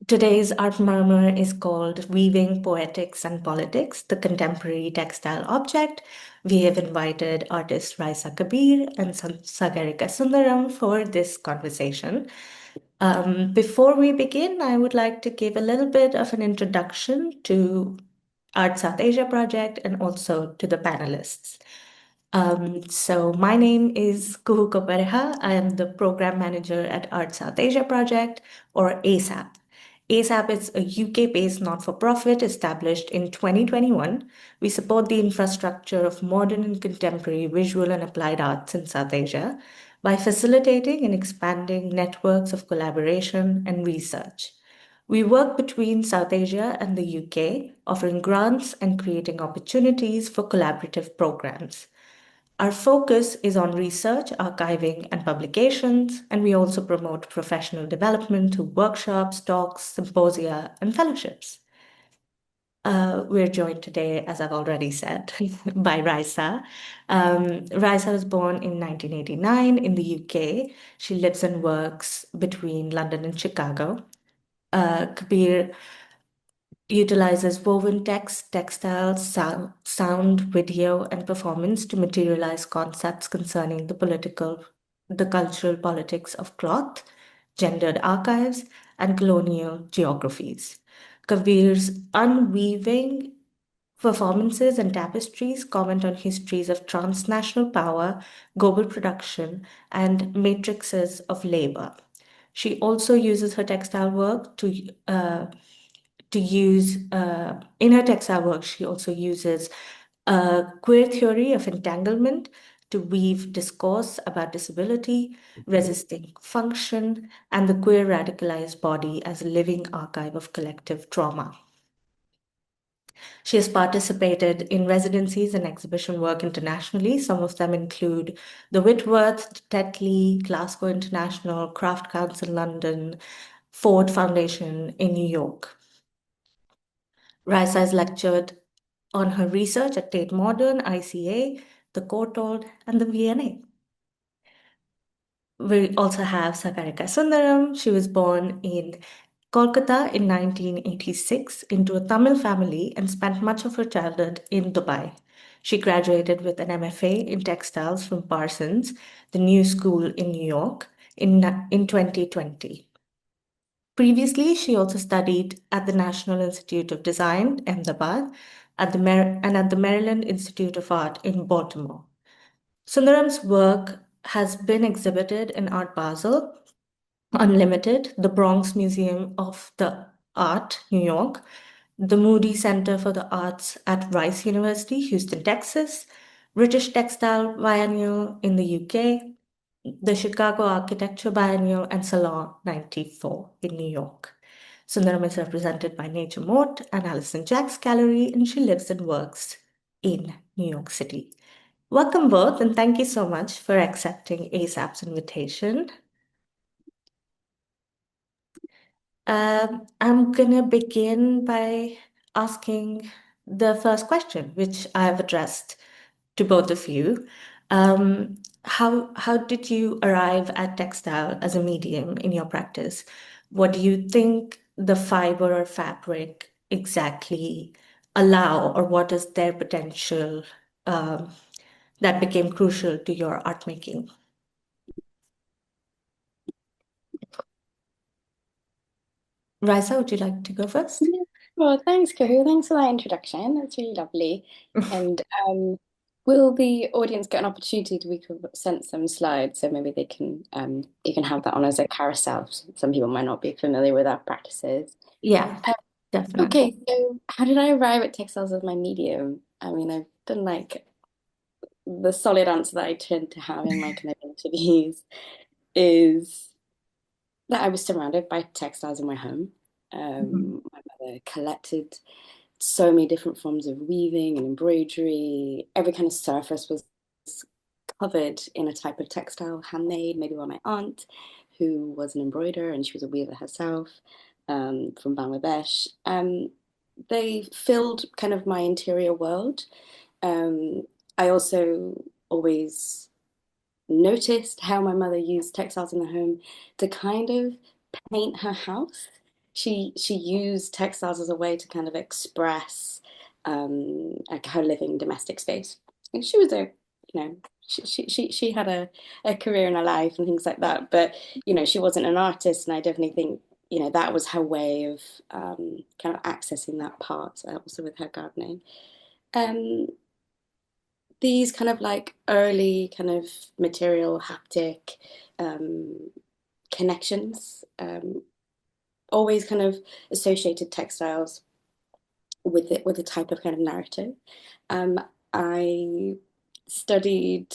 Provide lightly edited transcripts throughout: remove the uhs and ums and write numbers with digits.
Today's art murmur is called Weaving Poetics and Politics, the Contemporary Textile Object. We have invited artists Raisa Kabir and Sagarika Sundaram for this conversation. Before we begin, I would like to give a little bit of an introduction to Art South Asia Project and also to the panelists. So my name is Kuhu Kopariha. I am the program manager at Art South Asia Project, or ASAP. ASAP is a UK-based not-for-profit established in 2021. We support the infrastructure of modern and contemporary visual and applied arts in South Asia by facilitating and expanding networks of collaboration and research. We work between South Asia and the UK, offering grants and creating opportunities for collaborative programs. Our focus is on research, archiving, and publications, and we also promote professional development through workshops, talks, symposia, and fellowships. We're joined today, as I've already said, by Raisa. Raisa was born in 1989 in the UK. She lives and works between London and Chicago. Kabir utilizes woven text, textiles, sound, video, and performance to materialize concepts concerning the cultural politics of cloth, gendered archives, and colonial geographies. Kabir's unweaving performances and tapestries comment on histories of transnational power, global production, and matrices of labor. She also uses her textile work to use in her textile work. She also uses queer theory of entanglement to weave discourse about disability, resisting function, and the queer radicalized body as a living archive of collective trauma. She has participated in residencies and exhibition work internationally. Some of them include the Whitworth, Tetley, Glasgow International, Craft Council London, Ford Foundation in New York. Raisa has lectured on her research at Tate Modern, ICA, the Courtauld, and the V&A. We also have Sagarika Sundaram. She was born in Kolkata in 1986 into a Tamil family and spent much of her childhood in Dubai. She graduated with an MFA in textiles from Parsons, the new school in New York, in 2020. Previously, she also studied at the National Institute of Design, Ahmedabad, and at the Maryland Institute of Art in Baltimore. Sundaram's work has been exhibited in Art Basel, Unlimited, the Bronx Museum of the Art, New York, the Moody Center for the Arts at Rice University, Houston, Texas, British Textile Biennial in the UK, the Chicago Architecture Biennial, and Salon 94 in New York. Sundaram is represented by Nature Moat and Alison Jack's Gallery, and she lives and works in New York City. Welcome both, and thank you so much for accepting ASAP's invitation. I'm gonna begin by asking the first question, which I've addressed to both of you. How did you arrive at textile as a medium in your practice? What do you think the fiber or fabric exactly allow, or what is their potential um, that became crucial to your art making? Raisa, would you like to go first? Yeah. Well, thanks, Kuhu. Thanks for that introduction. That's really lovely. And will the audience get an opportunity we could send some slides so maybe they can you can have that on as a carousel. Some people might not be familiar with our practices. Yeah, Um, definitely. okay, so how did I arrive at textiles as my medium? I mean, I've done like the solid answer that I tend to have in my kind of interviews is that I was surrounded by textiles in my home. Mhm. My mother collected so many different forms of weaving and embroidery. Every kind of surface was covered in a type of textile, handmade, maybe by my aunt, who was an embroiderer and she was a weaver herself from Bangladesh. They filled kind of my interior world. Um, I also always noticed how my mother used textiles in the home to kind of paint her house. she used textiles as a way to kind of express like her living domestic space. And she was a, you know, she had a career in her life and things like that. But she wasn't an artist, and I definitely think that was her way of kind of accessing that part. Also with her gardening. Um, these kind of like early kind of material haptic um, connections always kind of associated textiles with a type of kind of narrative. Um, I studied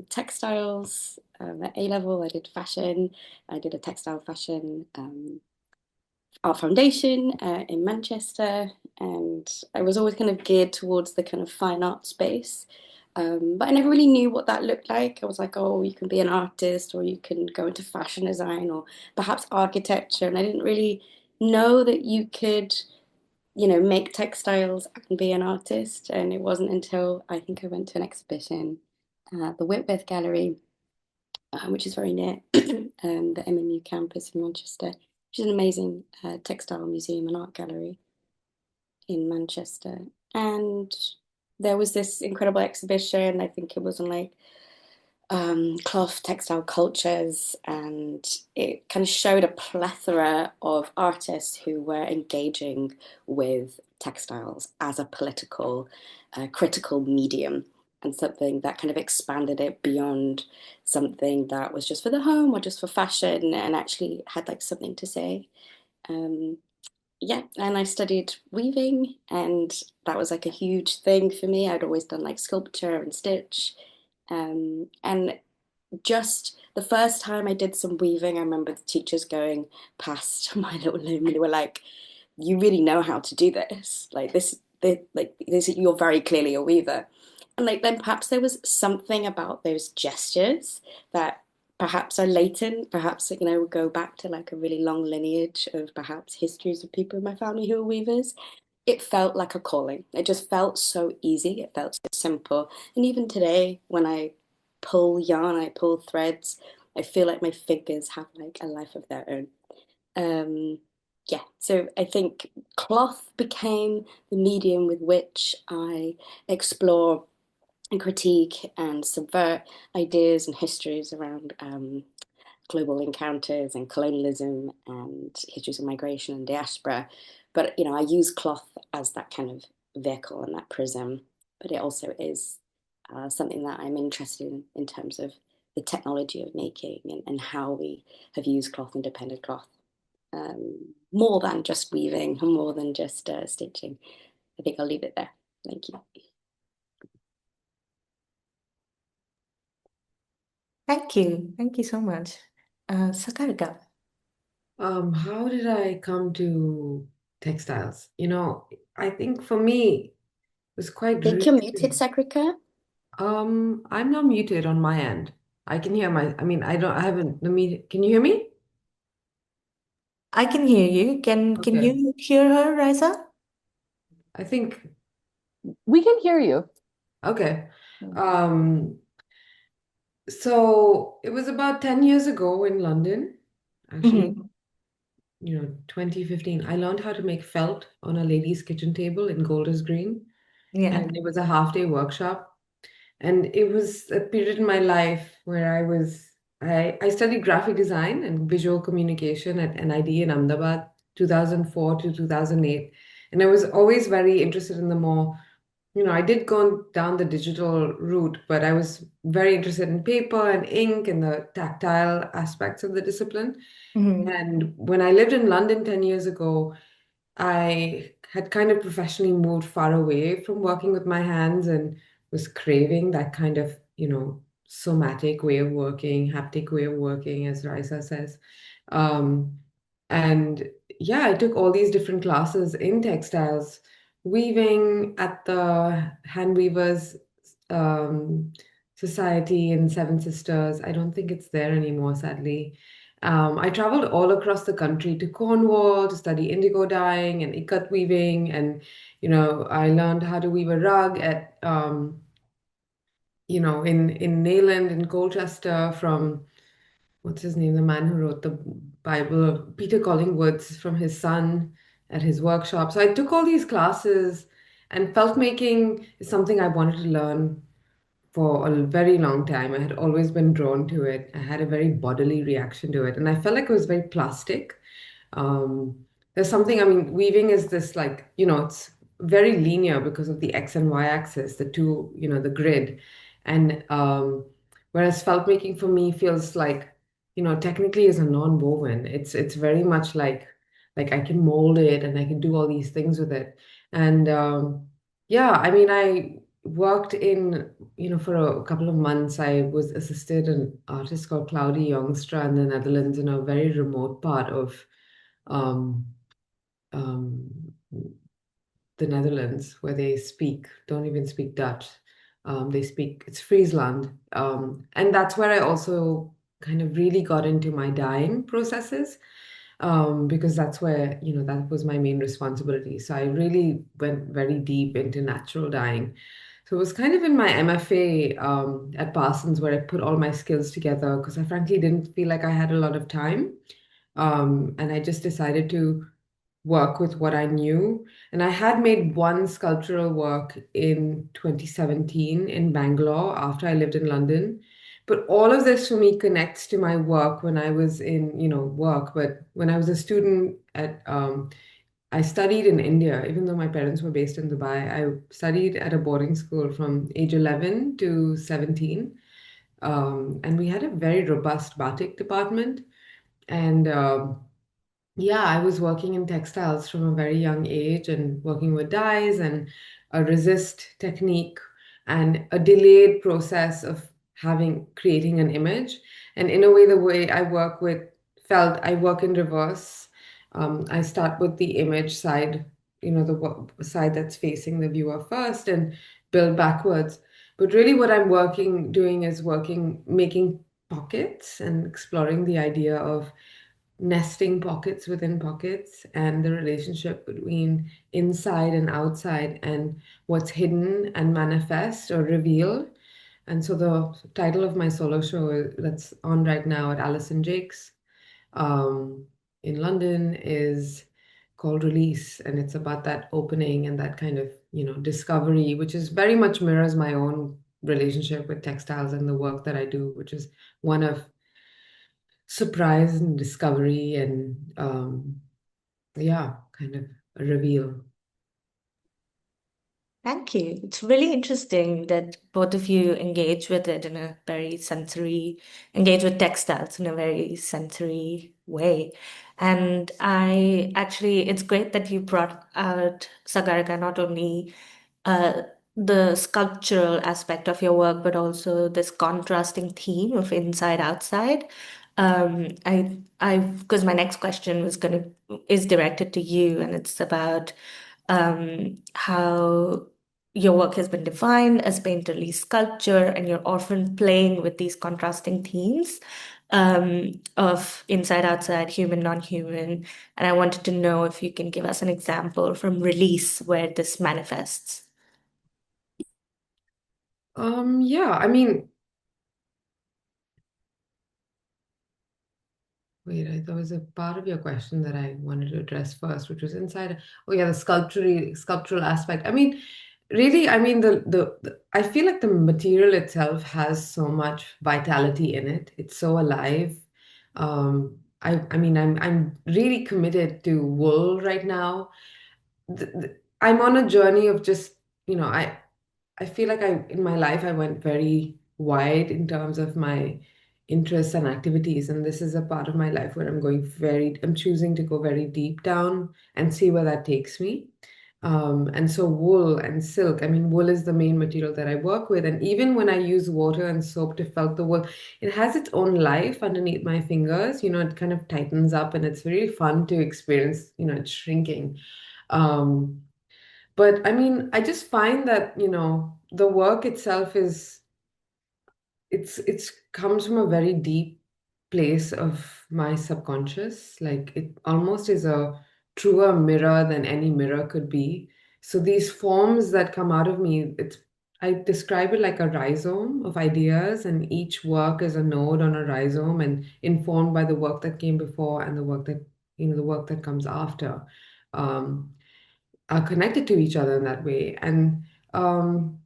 textiles at A level. I did fashion. I did a textile fashion art foundation in Manchester, and I was always kind of geared towards the kind of fine art space. But I never really knew what that looked like. I was like, oh, you can be an artist, or you can go into fashion design, or perhaps architecture. And I didn't really know that you could, make textiles and be an artist. And it wasn't until I think I went to an exhibition at the Whitworth Gallery, which is very near the MNU campus in Manchester, which is an amazing textile museum and art gallery in Manchester. And there was this incredible exhibition. I think it was on like cloth textile cultures, and it kind of showed a plethora of artists who were engaging with textiles as a political, critical medium, and something that kind of expanded it beyond something that was just for the home or just for fashion, and actually had like something to say. Um, yeah, and I studied weaving, and that was like a huge thing for me. I'd always done like sculpture and stitch. And just the first time I did some weaving, I remember the teachers going past my little loom, and they were like, "You really know how to do this? Like this, you're very clearly a weaver." And like then perhaps there was something about those gestures that perhaps are latent, perhaps go back to like a really long lineage of perhaps histories of people in my family who are weavers. It felt like a calling. It just felt so easy. It felt so simple. And even today, when I pull yarn, I pull threads, I feel like my fingers have like a life of their own. Um, yeah, so I think cloth became the medium with which I explore and critique and subvert ideas and histories around global encounters and colonialism and histories of migration and diaspora. But I use cloth as that kind of vehicle and that prism. But it also is something that I'm interested in terms of the technology of making and how we have used cloth and depended cloth more than just weaving, more than just stitching. I think I'll leave it there. Thank you. Thank you. Thank you so much. Sagarika. How did I come to textiles? I think for me, it was I quite think you're muted, recent. Sagarika. I'm not muted on my end. I can hear I mean, I haven't, can you hear me? I can hear you. Can Okay. you hear her, Raisa? I think, We can hear you. okay. Mm. Um, so it was about 10 years ago in London, actually, Mhm. 2015. I learned how to make felt on a lady's kitchen table in Golders Green, Yeah. and it was a half-day workshop. And it was a period in my life where I studied graphic design and visual communication at NID in Ahmedabad, 2004 to 2008. And I was always very interested in the more, I did go down the digital route, but I was very interested in paper and ink and the tactile aspects of the discipline. Mhm. And when I lived in London 10 years ago, I had kind of professionally moved far away from working with my hands and was craving that kind of, somatic way of working, haptic way of working, as Raisa says. Um, and yeah, I took all these different classes in textiles, weaving at the Hand Weavers um, Society in Seven Sisters. I don't think it's there anymore, sadly. I traveled all across the country to Cornwall to study indigo dyeing and ikat weaving, and I learned how to weave a rug at in Nayland in Colchester from what's his name, the man who wrote the Bible, Peter Collingwood's from his son at his workshop. So I took all these classes, and felt making is something I wanted to learn for a very long time. I had always been drawn to it. I had a very bodily reaction to it, and I felt like it was very plastic. There's something, I mean, weaving is this like, it's very linear because of the X and Y axis, the two, the grid. And whereas felt making for me feels like, technically is a non-woven. It's very much like I can mold it and I can do all these things with it. And yeah, I mean, I worked in, for a couple of months. I was assisted an artist called Claudie Jongstra in the Netherlands, in a very remote part of um, um, the Netherlands, where they don't even speak Dutch. It's Friesland. And that's where I also kind of really got into my dyeing processes, because that's where, that was my main responsibility. So I really went very deep into natural dyeing. So it was kind of in my MFA at Parsons where I put all my skills together, because I frankly didn't feel like I had a lot of time. And I just decided to work with what I knew. And I had made one sculptural work in 2017 in Bangalore after I lived in London. But all of this for me connects to my work when I was in, work. But when I was a student I studied in India, even though my parents were based in Dubai. I studied at a boarding school from age 11 to 17. And we had a very robust batik department. And yeah, I was working in textiles from a very young age and working with dyes and a resist technique and a delayed process of creating an image. And in a way, the way I work with felt, I work in reverse. I start with the image side, the side that's facing the viewer first, and build backwards. But really, what I'm doing is making pockets and exploring the idea of nesting pockets within pockets, and the relationship between inside and outside, and what's hidden and manifest or revealed. And so the title of my solo show that's on right now at Alison Jake's um, in London is called Release, and it's about that opening and that kind of, discovery, which is very much mirrors my own relationship with textiles and the work that I do, which is one of surprise and discovery and yeah, kind of a reveal. Thank you. It's really interesting that both of you engage with it in a very engage with textiles in a very sensory way. And it's great that you brought out, Sagarika, not only uh, the sculptural aspect of your work, but also this contrasting theme of inside outside. Because my next question is directed to you, and it's about how your work has been defined as painterly sculpture, and you're often playing with these contrasting themes of inside, outside, human, non-human. And I wanted to know if you can give us an example from Release where this manifests. Yeah, I mean, wait, there was a part of your question that I wanted to address first, which was inside. Oh yeah, the sculptural aspect. I mean, really, I mean I feel like the material itself has so much vitality in it. It's so alive. I mean, I'm really committed to wool right now. I'm on a journey of just, I feel like in my life, I went very wide in terms of my interests and activities. And this is a part of my life where I'm choosing to go very deep down and see where that takes me. And so wool and silk, I mean, wool is the main material that I work with. And even when I use water and soap to felt the wool, it has its own life underneath my fingers. It kind of tightens up, and it's really fun to experience, it's shrinking. Um, but I mean, I just find that, the work itself it's comes from a very deep place of my subconscious. Like it almost is a truer mirror than any mirror could be. So these forms that come out of me, I describe it like a rhizome of ideas, and each work is a node on a rhizome and informed by the work that came before and the work that, the work that comes after, um, are connected to each other in that way. And um,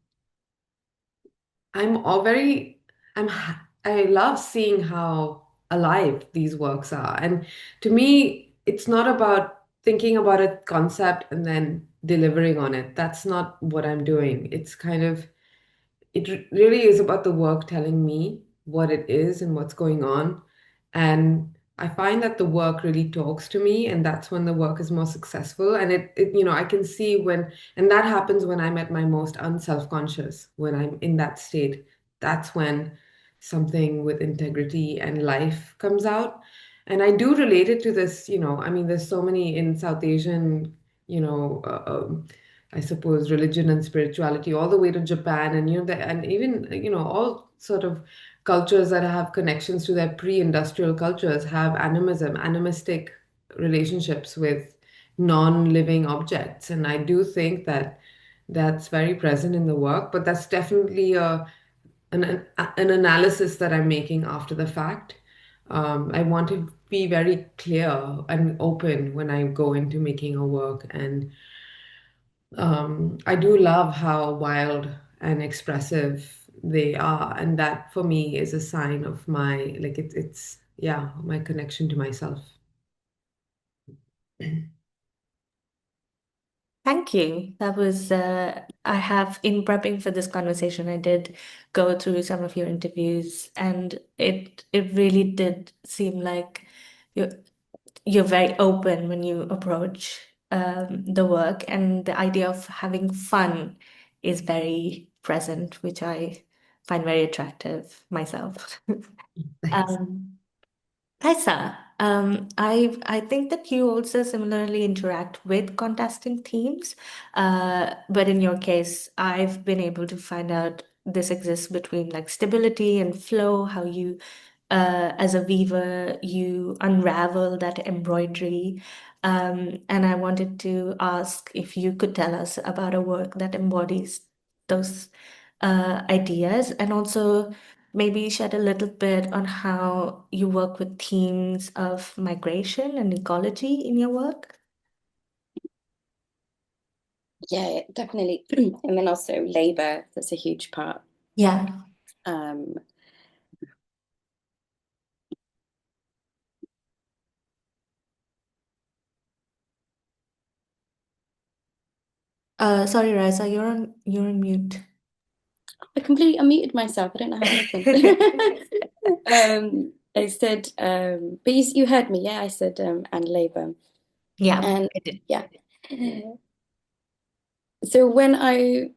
I'm all very, I love seeing how alive these works are. And to me, it's not about thinking about a concept and then delivering on it. That's not what I'm doing. It's kind of, really is about the work telling me what it is and what's going on. And I find that the work really talks to me, and that's when the work is more successful. And I can see when, and that happens when I'm at my most unself-conscious, when I'm in that state. That's when something with integrity and life comes out. And I do relate it to this, I mean, there's so many in South Asian, you know, I suppose religion and spirituality all the way to Japan, and and even all sort of cultures that have connections to their pre-industrial cultures have animistic relationships with non-living objects. And I do think that that's very present in the work, but that's definitely an analysis that I'm making after the fact. I want to be very clear and open when I go into making a work, and I do love how wild and expressive they are, and that for me is a sign of my, like, it's yeah, my connection to myself. Thank you. That was, I have, in prepping for this conversation, I did go through some of your interviews, and it really did seem like you're you're very open when you approach the work, and the idea of having fun is very present, which I find very attractive myself. Thanks. Um, Raisa, I think that you also similarly interact with contesting themes, but in your case, I've been able to find out this exists between like stability and flow, how you, as a weaver, you unravel that embroidery. And I wanted to ask if you could tell us about a work that embodies those ideas, and also maybe shed a little bit on how you work with themes of migration and ecology in your work. Yeah, definitely. And then also labor, that's a huge part. Yeah. Um, Sorry, Raisa, you're on mute. I completely unmuted myself. I don't know how it happened. I said, but you heard me, yeah? I said, and labor. Yeah, And I did. yeah. So when I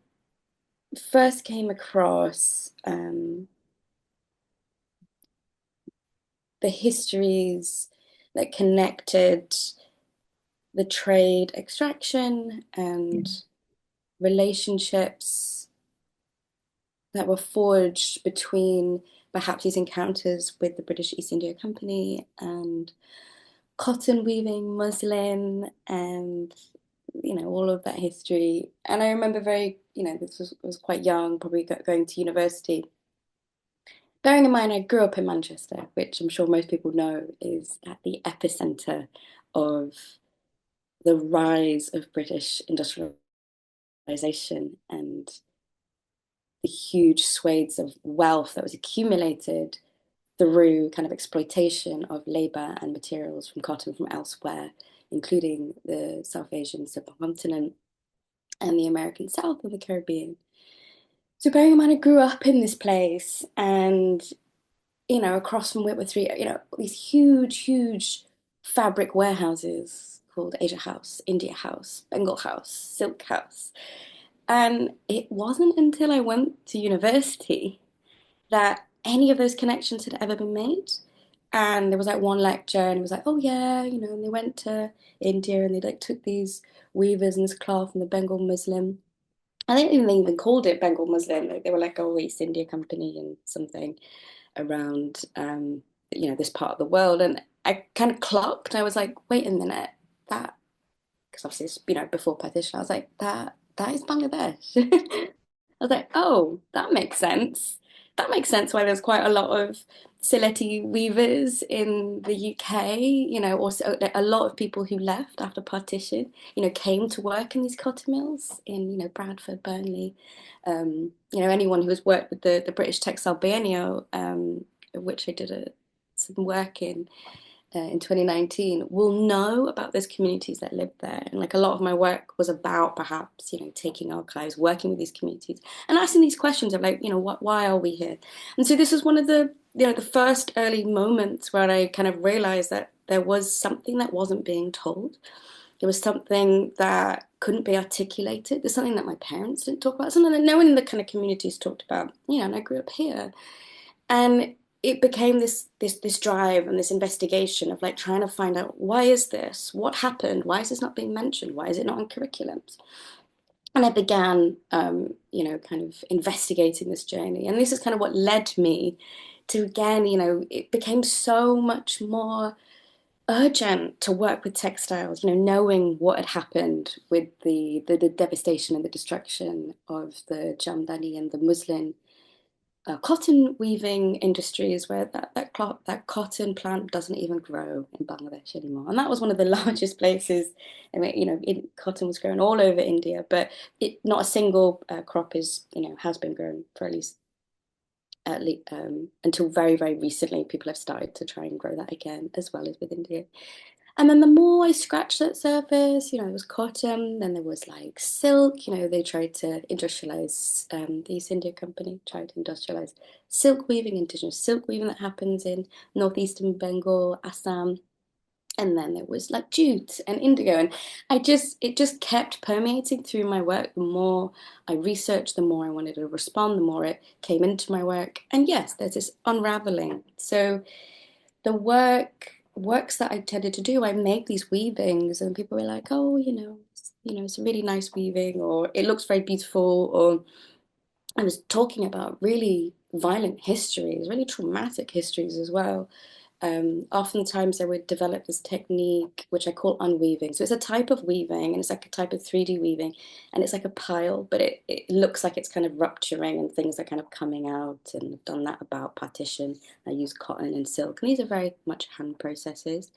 first came across the histories that connected the trade extraction and relationships that were forged between perhaps these encounters with the British East India Company and cotton weaving, muslin, and all of that history. And I remember this was quite young, probably going to university. Bearing in mind, I grew up in Manchester, which I'm sure most people know is at the epicenter of the rise of British industrialization and the huge swathes of wealth that was accumulated through kind of exploitation of labor and materials from cotton from elsewhere, including the South Asian subcontinent and the American South and the Caribbean. So bearing in mind, I grew up in this place, and across from Whitworth Street, these huge, huge fabric warehouses called Asia House, India House, Bengal House, Silk House. And it wasn't until I went to university that any of those connections had ever been made. And there was like one lecture, and it was like, oh yeah, and they went to India and they like took these weavers and this cloth and the Bengal muslin. I think they even called it Bengal muslin. Like, they were like, oh, East India Company and something around this part of the world. And I kind of clocked. I was like, wait a minute, that, because obviously it's before partition. I was like, that is Bangladesh. I was like, oh, that makes sense. That makes sense why there's quite a lot of Sylheti weavers in the UK, also a lot of people who left after partition, came to work in these cotton mills in, Bradford, Burnley. Anyone who has worked with the British Textile Biennial, which I did some work in 2019 will know about those communities that live there. And like a lot of my work was about perhaps, taking archives, working with these communities and asking these questions of like, why are we here? And so this was one of the first early moments where I kind of realized that there was something that wasn't being told. There was something that couldn't be articulated. There's something that my parents didn't talk about, something that no one in the kind of communities talked about, and I grew up here. And it became this drive and this investigation of like trying to find out, why is this? What happened? Why is this not being mentioned? Why is it not in curriculums? And I began, kind of investigating this journey. And this is kind of what led me to, again, it became so much more urgent to work with textiles, knowing what had happened with the devastation and the destruction of the Jamdani and the muslin cotton weaving industries where that cotton plant doesn't even grow in Bangladesh anymore. And that was one of the largest places. I mean, cotton was grown all over India, but not a single crop has been grown for at least until very, very recently. People have started to try and grow that again, as well as with India. And then the more I scratched that surface, it was cotton, then there was like silk, they tried to industrialize, the East India Company tried to industrialize silk weaving, indigenous silk weaving that happens in northeastern Bengal, Assam. And then there was like jute and indigo. And it just kept permeating through my work. The more I researched, the more I wanted to respond, the more it came into my work. And yes, there's this unraveling. So the works that I tended to do, I make these weavings and people were like, oh, it's a really nice weaving, or it looks very beautiful, or I was talking about really violent histories, really traumatic histories as well. Oftentimes I would develop this technique, which I call unweaving. So it's a type of weaving, and it's like a type of 3D weaving, and it's like a pile, but it looks like it's kind of rupturing and things are kind of coming out. And I've done that about partition. I use cotton and silk, and these are very much hand processes.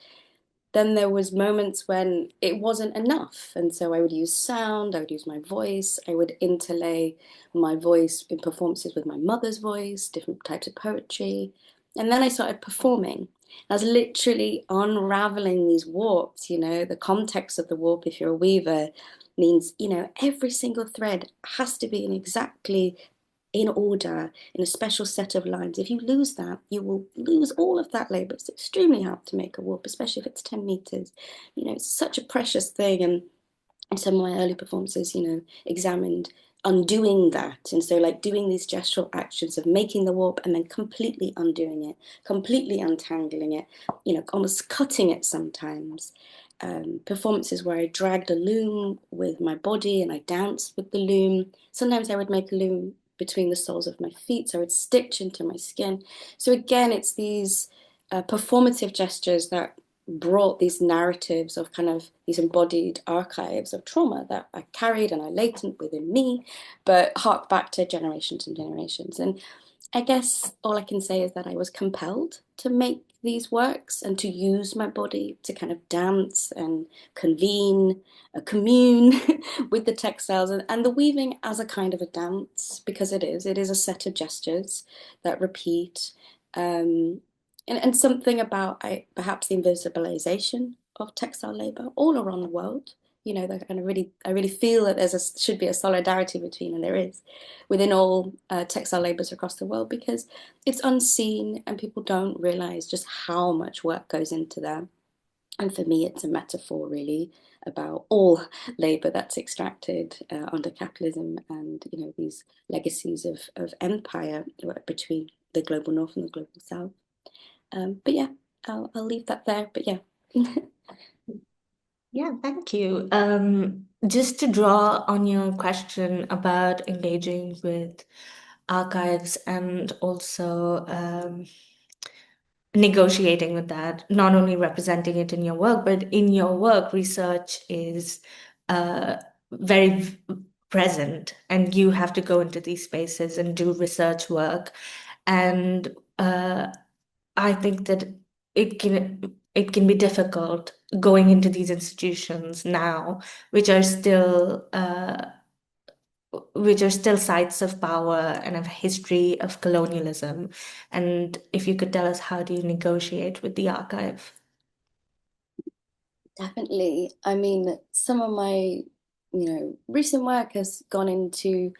Then there was moments when it wasn't enough, and so I would use sound, I would use my voice, I would interlay my voice in performances with my mother's voice, different types of poetry, and then I started performing. I was literally unraveling these warps, the context of the warp, if you're a weaver, means, every single thread has to be in exactly in order, in a special set of lines. If you lose that, you will lose all of that labor. It's extremely hard to make a warp, especially if it's 10 meters. It's such a precious thing. And in some of my early performances, examined undoing that. And so like doing these gestural actions of making the warp and then completely undoing it, completely untangling it, almost cutting it sometimes. Performances where I dragged a loom with my body and I danced with the loom. Sometimes I would make a loom between the soles of my feet, so I would stitch into my skin. So again, it's these performative gestures that brought these narratives of kind of these embodied archives of trauma that I carried and I latent within me, but hark back to generations and generations. And I guess all I can say is that I was compelled to make these works and to use my body to kind of dance and convene, commune with the textiles and the weaving as a kind of a dance, because it is a set of gestures that repeat. And something about perhaps the invisibilization of textile labor all around the world. That kind of I really feel that should be a solidarity between, and there is, within all textile labors across the world, because it's unseen and people don't realize just how much work goes into that. And for me, it's a metaphor really about all labor that's extracted under capitalism and these legacies of empire between the global north and the global south. But yeah, I'll leave that there. But yeah. Yeah, thank you. Just to draw on your question about engaging with archives and also negotiating with that, not only representing it in your work, but in your work, research is very present, and you have to go into these spaces and do research work. And I think that it can be difficult going into these institutions now, which are still sites of power and of history of colonialism. And if you could tell us, how do you negotiate with the archive? Definitely. I mean, some of my, recent work has gone into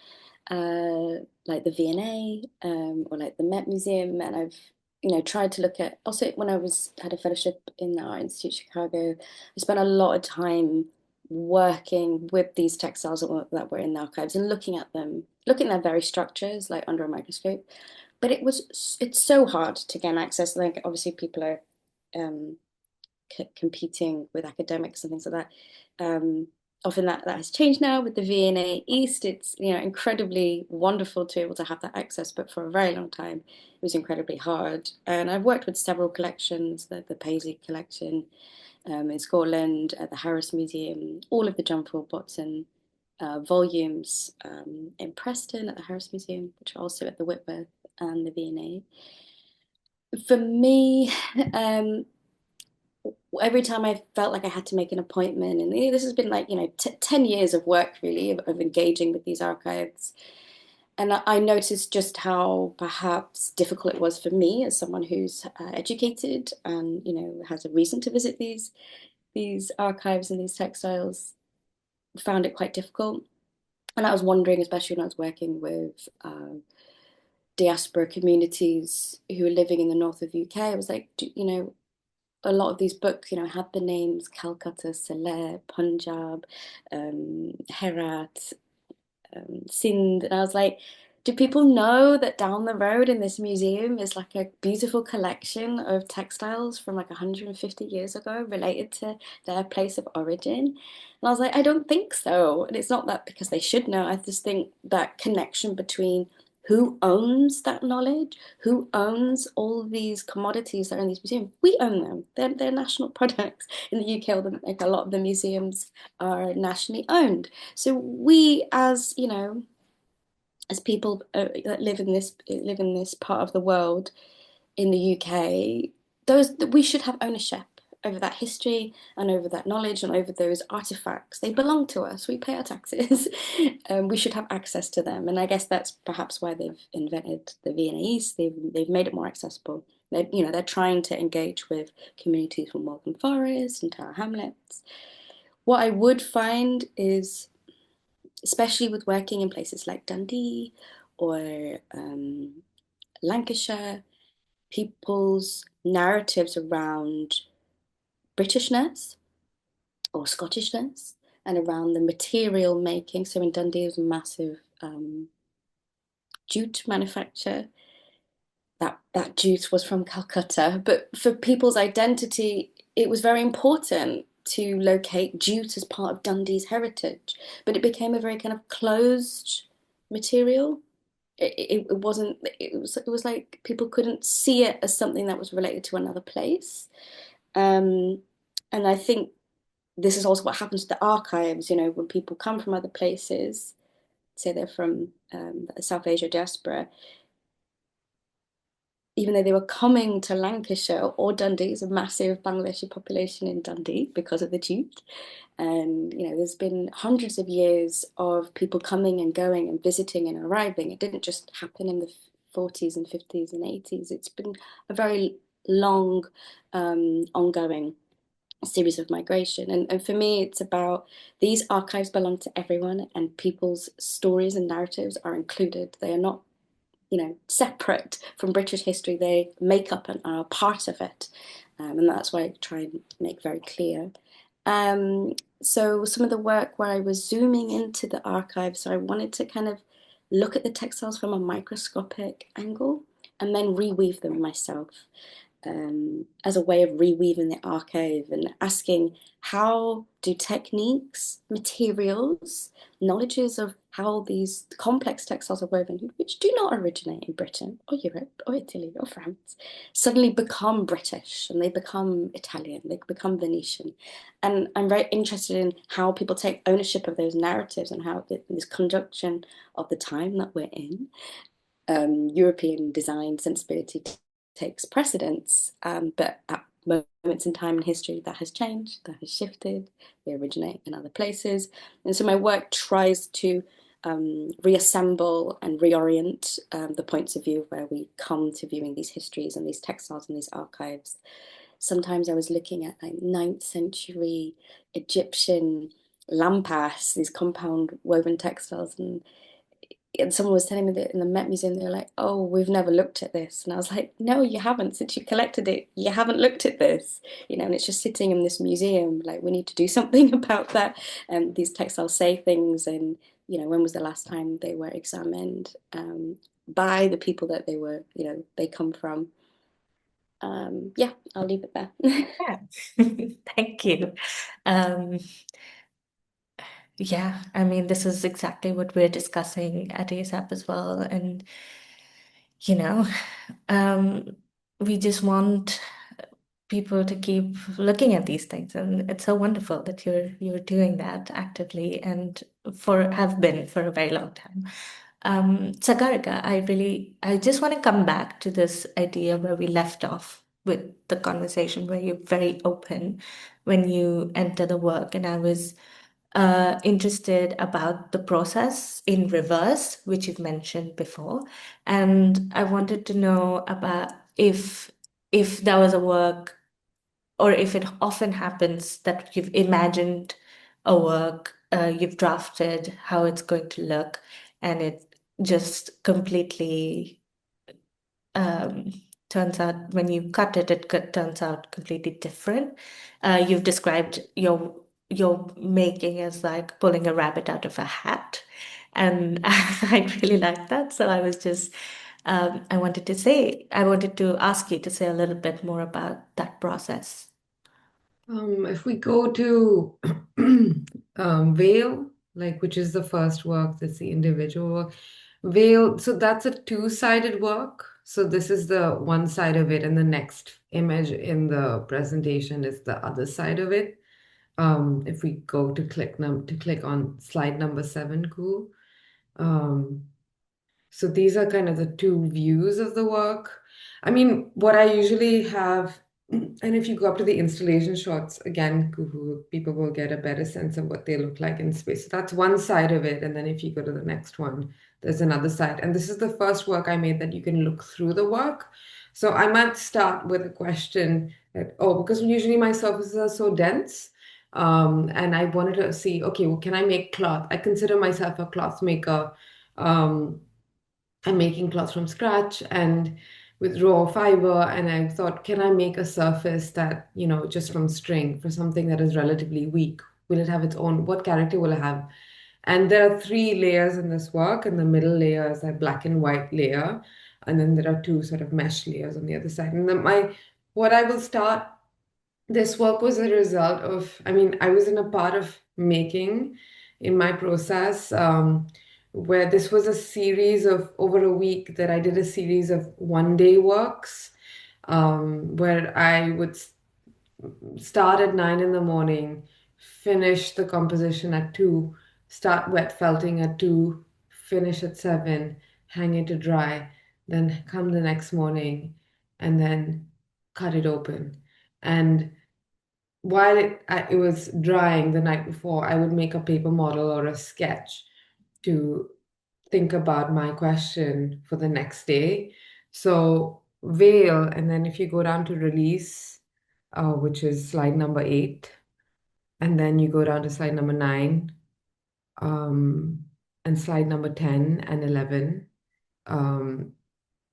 like the V&A or like the Met Museum, and I've tried to look at, also when I had a fellowship in the Art Institute Chicago, I spent a lot of time working with these textiles that were in the archives and looking at them, looking at their very structures like under a microscope. But it's so hard to gain access. Like obviously people are competing with academics and things like that. Often that has changed now with the V&A East. It's incredibly wonderful to be able to have that access, but for a very long time it was incredibly hard. And I've worked with several collections, the Paisley collection in Scotland, at the Harris Museum, all of the John Ford Watson volumes in Preston at the Harris Museum, which are also at the Whitworth and the V&A. For me, every time I felt like I had to make an appointment, and this has been like 10 years of work really of engaging with these archives, and I noticed just how perhaps difficult it was for me as someone who's educated and has a reason to visit these archives and these textiles. Found it quite difficult, and I was wondering, especially when I was working with diaspora communities who are living in the north of UK, I was like, a lot of these books, had the names Calcutta, Saleh, Punjab, Herat, Sindh. And I was like, do people know that down the road in this museum is like a beautiful collection of textiles from like 150 years ago related to their place of origin? And I was like, I don't think so. And it's not that because they should know. I just think that connection between who owns that knowledge, who owns all these commodities that are in these museums. We own them. They're national products. In the UK, like a lot of the museums are nationally owned. So we, as as people that live in this part of the world in the UK, we should have ownership over that history and over that knowledge and over those artifacts. They belong to us. We pay our taxes. We should have access to them. And I guess that's perhaps why they've invented the V&A East. They've made it more accessible. They're trying to engage with communities from Waltham Forest and Tower Hamlets. What I would find is, especially with working in places like Dundee or Lancashire, people's narratives around Britishness or Scottishness and around the material making. So in Dundee, there's a massive jute manufacture. That jute was from Calcutta. But for people's identity, it was very important to locate jute as part of Dundee's heritage. But it became a very kind of closed material. It wasn't, it was like people couldn't see it as something that was related to another place. And I think this is also what happens to the archives, when people come from other places, say they're from the South Asia diaspora, even though they were coming to Lancashire or Dundee, there's a massive Bangladeshi population in Dundee because of the jute. And, there's been hundreds of years of people coming and going and visiting and arriving. It didn't just happen in the 40s and 50s and 80s. It's been a very long, ongoing series of migration. And for me, it's about these archives belong to everyone, and people's stories and narratives are included. They are not separate from British history. They make up and are a part of it. And that's why I try and make very clear. So some of the work where I was zooming into the archives, so I wanted to kind of look at the textiles from a microscopic angle and then reweave them myself. as a way of reweaving the archive and asking, how do techniques, materials, knowledges of how these complex textiles are woven, which do not originate in Britain or Europe or Italy or France, suddenly become British and they become Italian, they become Venetian. And I'm very interested in how people take ownership of those narratives and how this conjunction of the time that we're in, European design sensibility takes precedence, but at moments in time in history that has changed, that has shifted, they originate in other places. And so my work tries to reassemble and reorient the points of view where we come to viewing these histories and these textiles and these archives. Sometimes I was looking at like 9th century Egyptian lampas, these compound woven textiles, and someone was telling me that in the Met Museum, they were like, oh, we've never looked at this. And I was like, no, you haven't. Since you collected it, you haven't looked at this. And it's just sitting in this museum. Like, we need to do something about that. And these textiles say things. And, when was the last time they were examined by the people that they were, they come from. Yeah, I'll leave it there. Yeah. Thank you. Yeah, I mean, this is exactly what we're discussing at ASAP as well. And, you know, we just want people to keep looking at these things. And it's so wonderful that you're doing that actively and have been for a very long time. Sagarika, I just want to come back to this idea where we left off with the conversation, where you're very open when you enter the work. And I was interested about the process in reverse, which you've mentioned before. And I wanted to know about if that was a work, or if it often happens that you've imagined a work, you've drafted how it's going to look, and it just completely turns out when you cut it, turns out completely different. You've described your making as like pulling a rabbit out of a hat, and I really like that. So I was just I wanted to ask you to say a little bit more about that process. If we go to Veil, which is the first work, that's the individual work. Veil, so that's a two-sided work. So this is the one side of it, and the next image in the presentation is the other side of it. If we go to click on slide number 7, Kuhu. So these are kind of the two views of the work. I mean, what I usually have, and if you go up to the installation shots, again, Kuhu, people will get a better sense of what they look like in space. So that's one side of it. And then if you go to the next one, there's another side. And this is the first work I made that you can look through the work. So I might start with a question that, because usually my surfaces are so dense. And I wanted to see, okay, well, can I make cloth? I consider myself a cloth maker. I'm making cloth from scratch and with raw fiber, and I thought, can I make a surface that, just from string for something that is relatively weak? Will it have its own, what character will it have? And there are 3 layers in this work, and the middle layer is a black and white layer, and then there are 2 sort of mesh layers on the other side. And then what I will start, this work was a result of, I was in a part of making in my process, where this was a series of over a week that I did a series of one-day works, where I would start at 9 in the morning, finish the composition at 2, start wet felting at 2, finish at 7, hang it to dry, then come the next morning and then cut it open. And while it was drying the night before, I would make a paper model or a sketch to think about my question for the next day. So veil, and then if you go down to release, which is slide number 8, and then you go down to slide number 9, and slide number 10 and 11.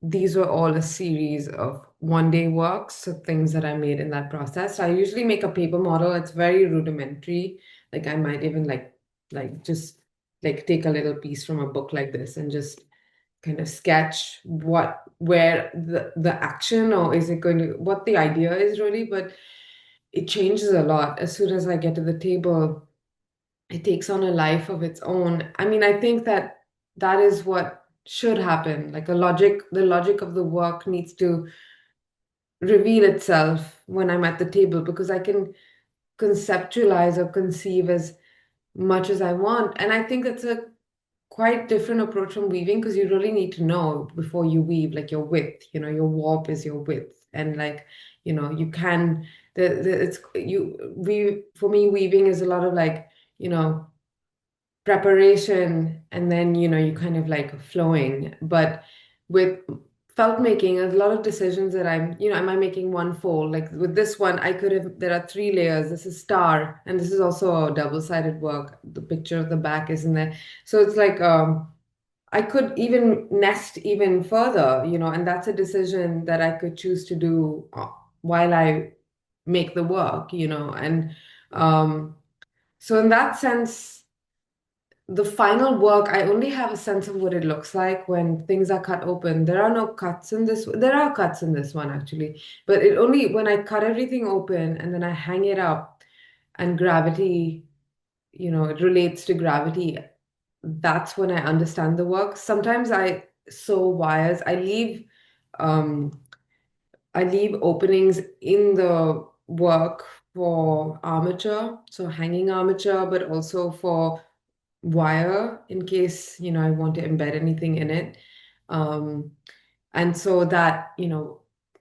These were all a series of one-day works, so things that I made in that process. So I usually make a paper model. It's very rudimentary. Like I might even just take a little piece from a book like this and just kind of sketch where the action, or is it going to, what the idea is really, but it changes a lot. As soon as I get to the table, it takes on a life of its own. I mean, I think that that is what should happen. Like the logic of the work needs to reveal itself when I'm at the table, because I can conceptualize or conceive as much as I want. And I think that's a quite different approach from weaving, because you really need to know before you weave, like your width, your warp is your width. And like, you can, it's, for me, weaving is a lot of like, preparation, and then, you kind of like flowing. But with felt making, there's a lot of decisions that am I making one fold? Like with this one, there are 3 layers. This is star, and this is also a double-sided work. The picture of the back is in there. So it's like, I could even nest even further, and that's a decision that I could choose to do while I make the work, and so in that sense, the final work, I only have a sense of what it looks like when things are cut open. There are no cuts in this. There are cuts in this one actually, but it only when I cut everything open and then I hang it up, and gravity, it relates to gravity. That's when I understand the work. Sometimes I sew wires. Um, I leave openings in the work for armature, so hanging armature, but also for wire in case, I want to embed anything in it. And so that,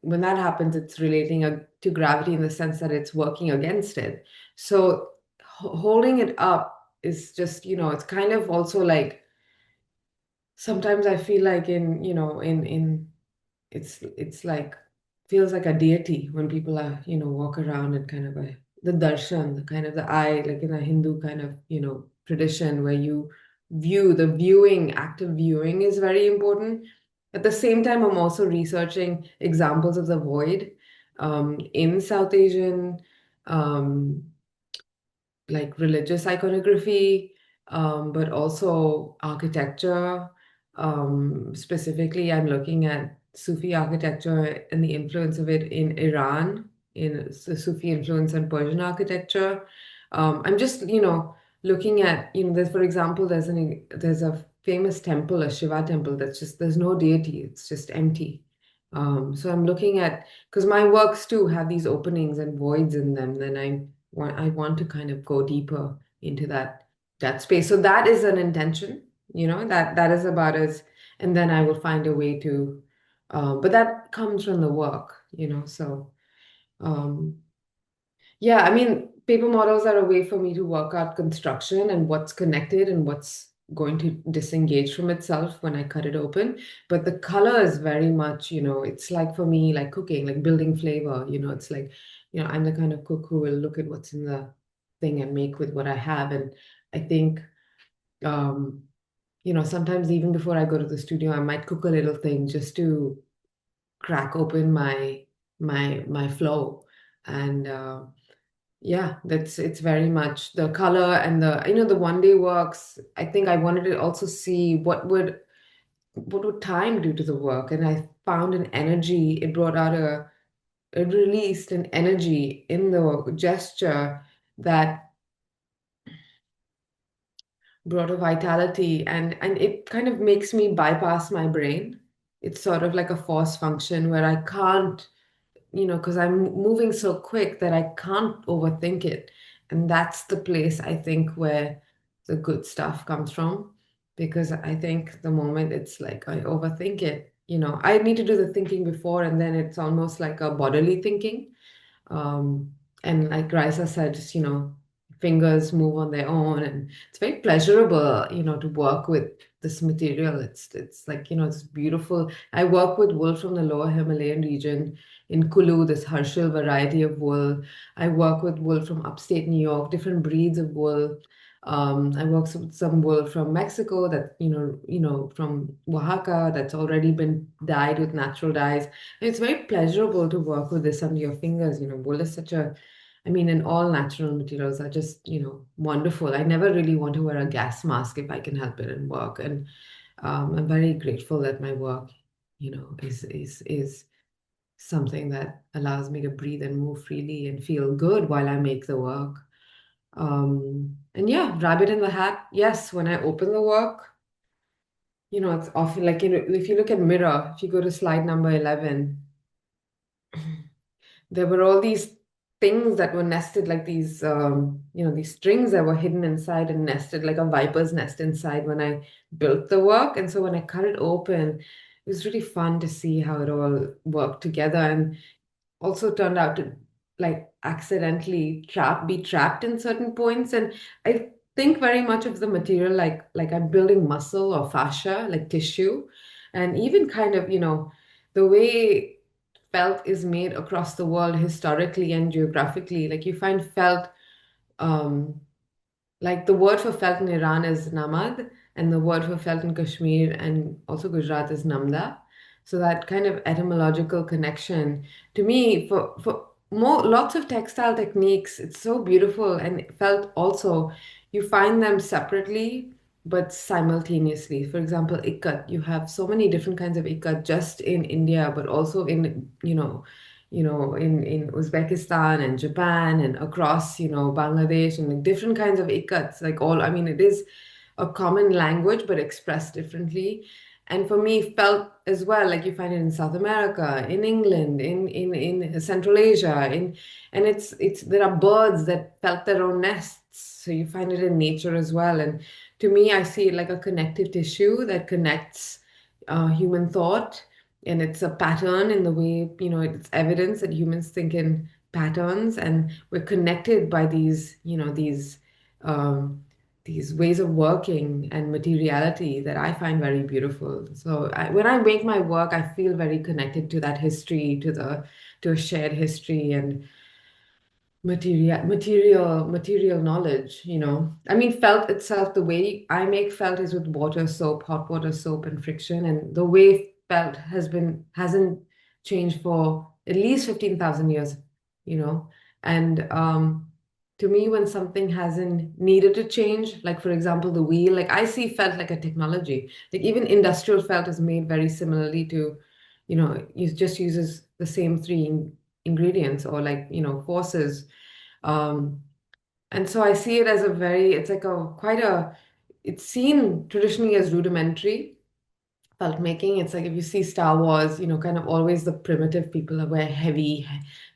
when that happens, it's relating to gravity in the sense that it's working against it. So holding it up is just, it's kind of also like, sometimes I feel like in it's like feels like a deity when people are walk around and kind of the darshan, the kind of the eye, like in a Hindu kind of tradition where you the viewing, active viewing is very important. At the same time, I'm also researching examples of the void in South Asian um, like religious iconography, but also architecture. Specifically, I'm looking at Sufi architecture and the influence of it in Iran, in the Sufi influence on Persian architecture. I'm just, looking at, there's, for example, there's a famous temple, a Shiva temple, that's just, there's no deity, it's just empty. So I'm looking at, because my works too have these openings and voids in them, then I want to kind of go deeper into that space. So that is an intention, that is about as, and then I will find a way to, but that comes from the work, so um, yeah, I mean, paper models are a way for me to work out construction and what's connected and what's going to disengage from itself when I cut it open. But the color is very much, it's like for me, like cooking, like building flavor, it's like, I'm the kind of cook who will look at what's in the thing and make with what I have. And I think, um, sometimes even before I go to the studio, I might cook a little thing just to crack open my flow. And yeah, it's very much the color and the one day works. I think I wanted to also see what would time do to the work, and I found an energy. It released an energy in the gesture that brought a vitality, and it kind of makes me bypass my brain. It's sort of like a force function where I can't, because I'm moving so quick that I can't overthink it. And that's the place I think where the good stuff comes from. Because I think the moment it's like I overthink it, I need to do the thinking before, and then it's almost like a bodily thinking. Um, and like Raisa said, just, fingers move on their own, and it's very pleasurable, to work with this material. It's like, it's beautiful. I work with wool from the lower Himalayan region in Kulu, this Herschel variety of wool. I work with wool from upstate New York, different breeds of wool. I work with some wool from Mexico that, from Oaxaca that's already been dyed with natural dyes. And it's very pleasurable to work with this under your fingers. Wool is I mean, and all natural materials are just, wonderful. I never really want to wear a gas mask if I can help it and work. And I'm very grateful that my work, is something that allows me to breathe and move freely and feel good while I make the work. And yeah, rabbit in the hat. Yes, when I open the work, it's often like, if you look at mirror, if you go to slide number 11, there were all these things that were nested like these strings that were hidden inside and nested like a viper's nest inside when I built the work. And so when I cut it open, it was really fun to see how it all worked together, and also turned out to like accidentally be trapped in certain points. And I think very much of the material like I'm building muscle or fascia, like tissue, and even kind of, the way felt is made across the world historically and geographically. Like you find felt, um, like the word for felt in Iran is namad, and the word for felt in Kashmir and also Gujarat is namda. So that kind of etymological connection, to me, for more lots of textile techniques, it's so beautiful. And felt also, you find them separately but simultaneously. For example, ikat, you have so many different kinds of ikat just in India, but also in, in Uzbekistan and Japan and across, Bangladesh, and like different kinds of ikats, like all, I mean, it is a common language, but expressed differently. And for me, felt as well, like you find it in South America, in England, in Central Asia, and it's there are birds that felt their own nests. So you find it in nature as well. And to me, I see it like a connective tissue that connects human thought, and it's a pattern in the way, it's evidence that humans think in patterns, and we're connected by um, these ways of working and materiality that I find very beautiful. So when I make my work, I feel very connected to that history, to a shared history and material knowledge. I mean, felt itself, the way I make felt is with water, soap, hot water, soap, and friction. And the way felt hasn't changed for at least 15,000 years, you know. And to me, when something hasn't needed to change, like for example the wheel, like I see felt like a technology. Like even industrial felt is made very similarly to, it just uses the same three ingredients, or like, forces. um, and so I see it as it's like it's seen traditionally as rudimentary felt making. It's like if you see Star Wars, kind of always the primitive people that wear heavy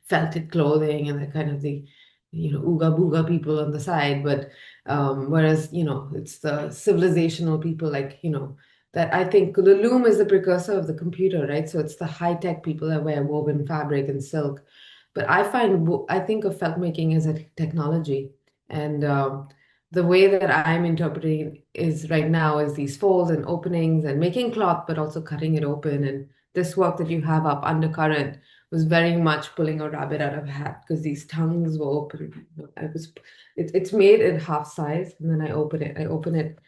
felted clothing, and they're kind of the, ooga booga people on the side. But whereas, it's the civilizational people, like, that I think the loom is the precursor of the computer, right? So it's the high tech people that wear woven fabric and silk. But I think of felt making as a technology. And the way that I'm interpreting is right now is these folds and openings and making cloth, but also cutting it open. And this work that you have up, Undercurrent, was very much pulling a rabbit out of a hat, because these tongues were open. It's made in half size, and then I open it.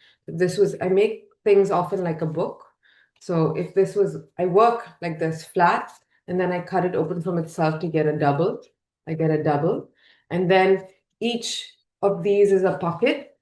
I make things often like a book. So I work like this flat, and then I cut it open from itself to get a double. I get a double, and then each of these is a pocket,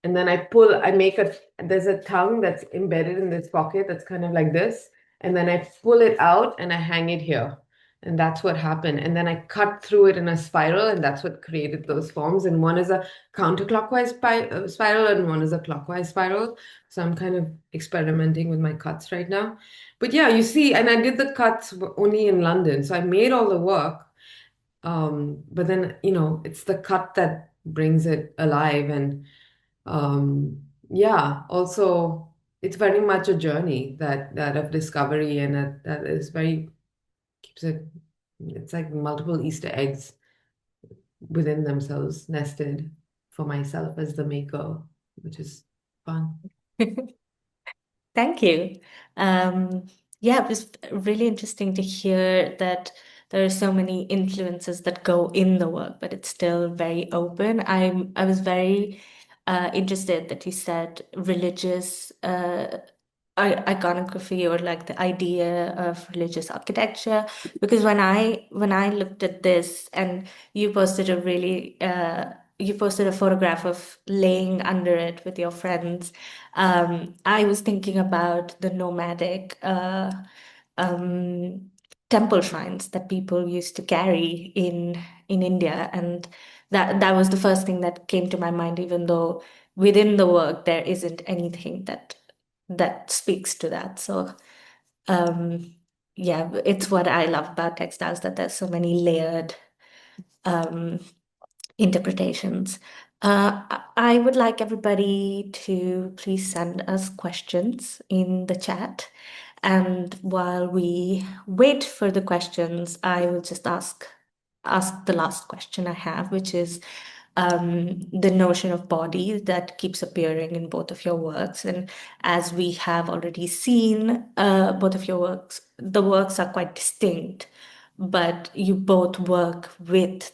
and then there's a tongue that's embedded in this pocket that's kind of like this, and then I pull it out and I hang it here. And that's what happened. And then I cut through it in a spiral, and that's what created those forms. And one is a counterclockwise spiral, and one is a clockwise spiral. So I'm kind of experimenting with my cuts right now. But yeah, you see, and I did the cuts only in London. So I made all the work. But then, it's the cut that brings it alive. And yeah, also it's very much a journey that of discovery, and that is very keeps it's like multiple Easter eggs within themselves nested for myself as the maker, which is fun. Thank you. Yeah, it was really interesting to hear that there are so many influences that go in the work, but it's still very open. I was very interested that you said religious iconography, or like the idea of religious architecture, because when I looked at this, and you posted a really you posted a photograph of laying under it with your friends. I was thinking about the nomadic um, temple shrines that people used to carry in India, and that was the first thing that came to my mind, even though within the work there isn't anything that speaks to that. So yeah, it's what I love about textiles, that there's so many layered um, interpretations. I would like everybody to please send us questions in the chat. And while we wait for the questions, I will just ask the last question I have, which is the notion of body that keeps appearing in both of your works. And as we have already seen, both of your works, the works are quite distinct, but you both work with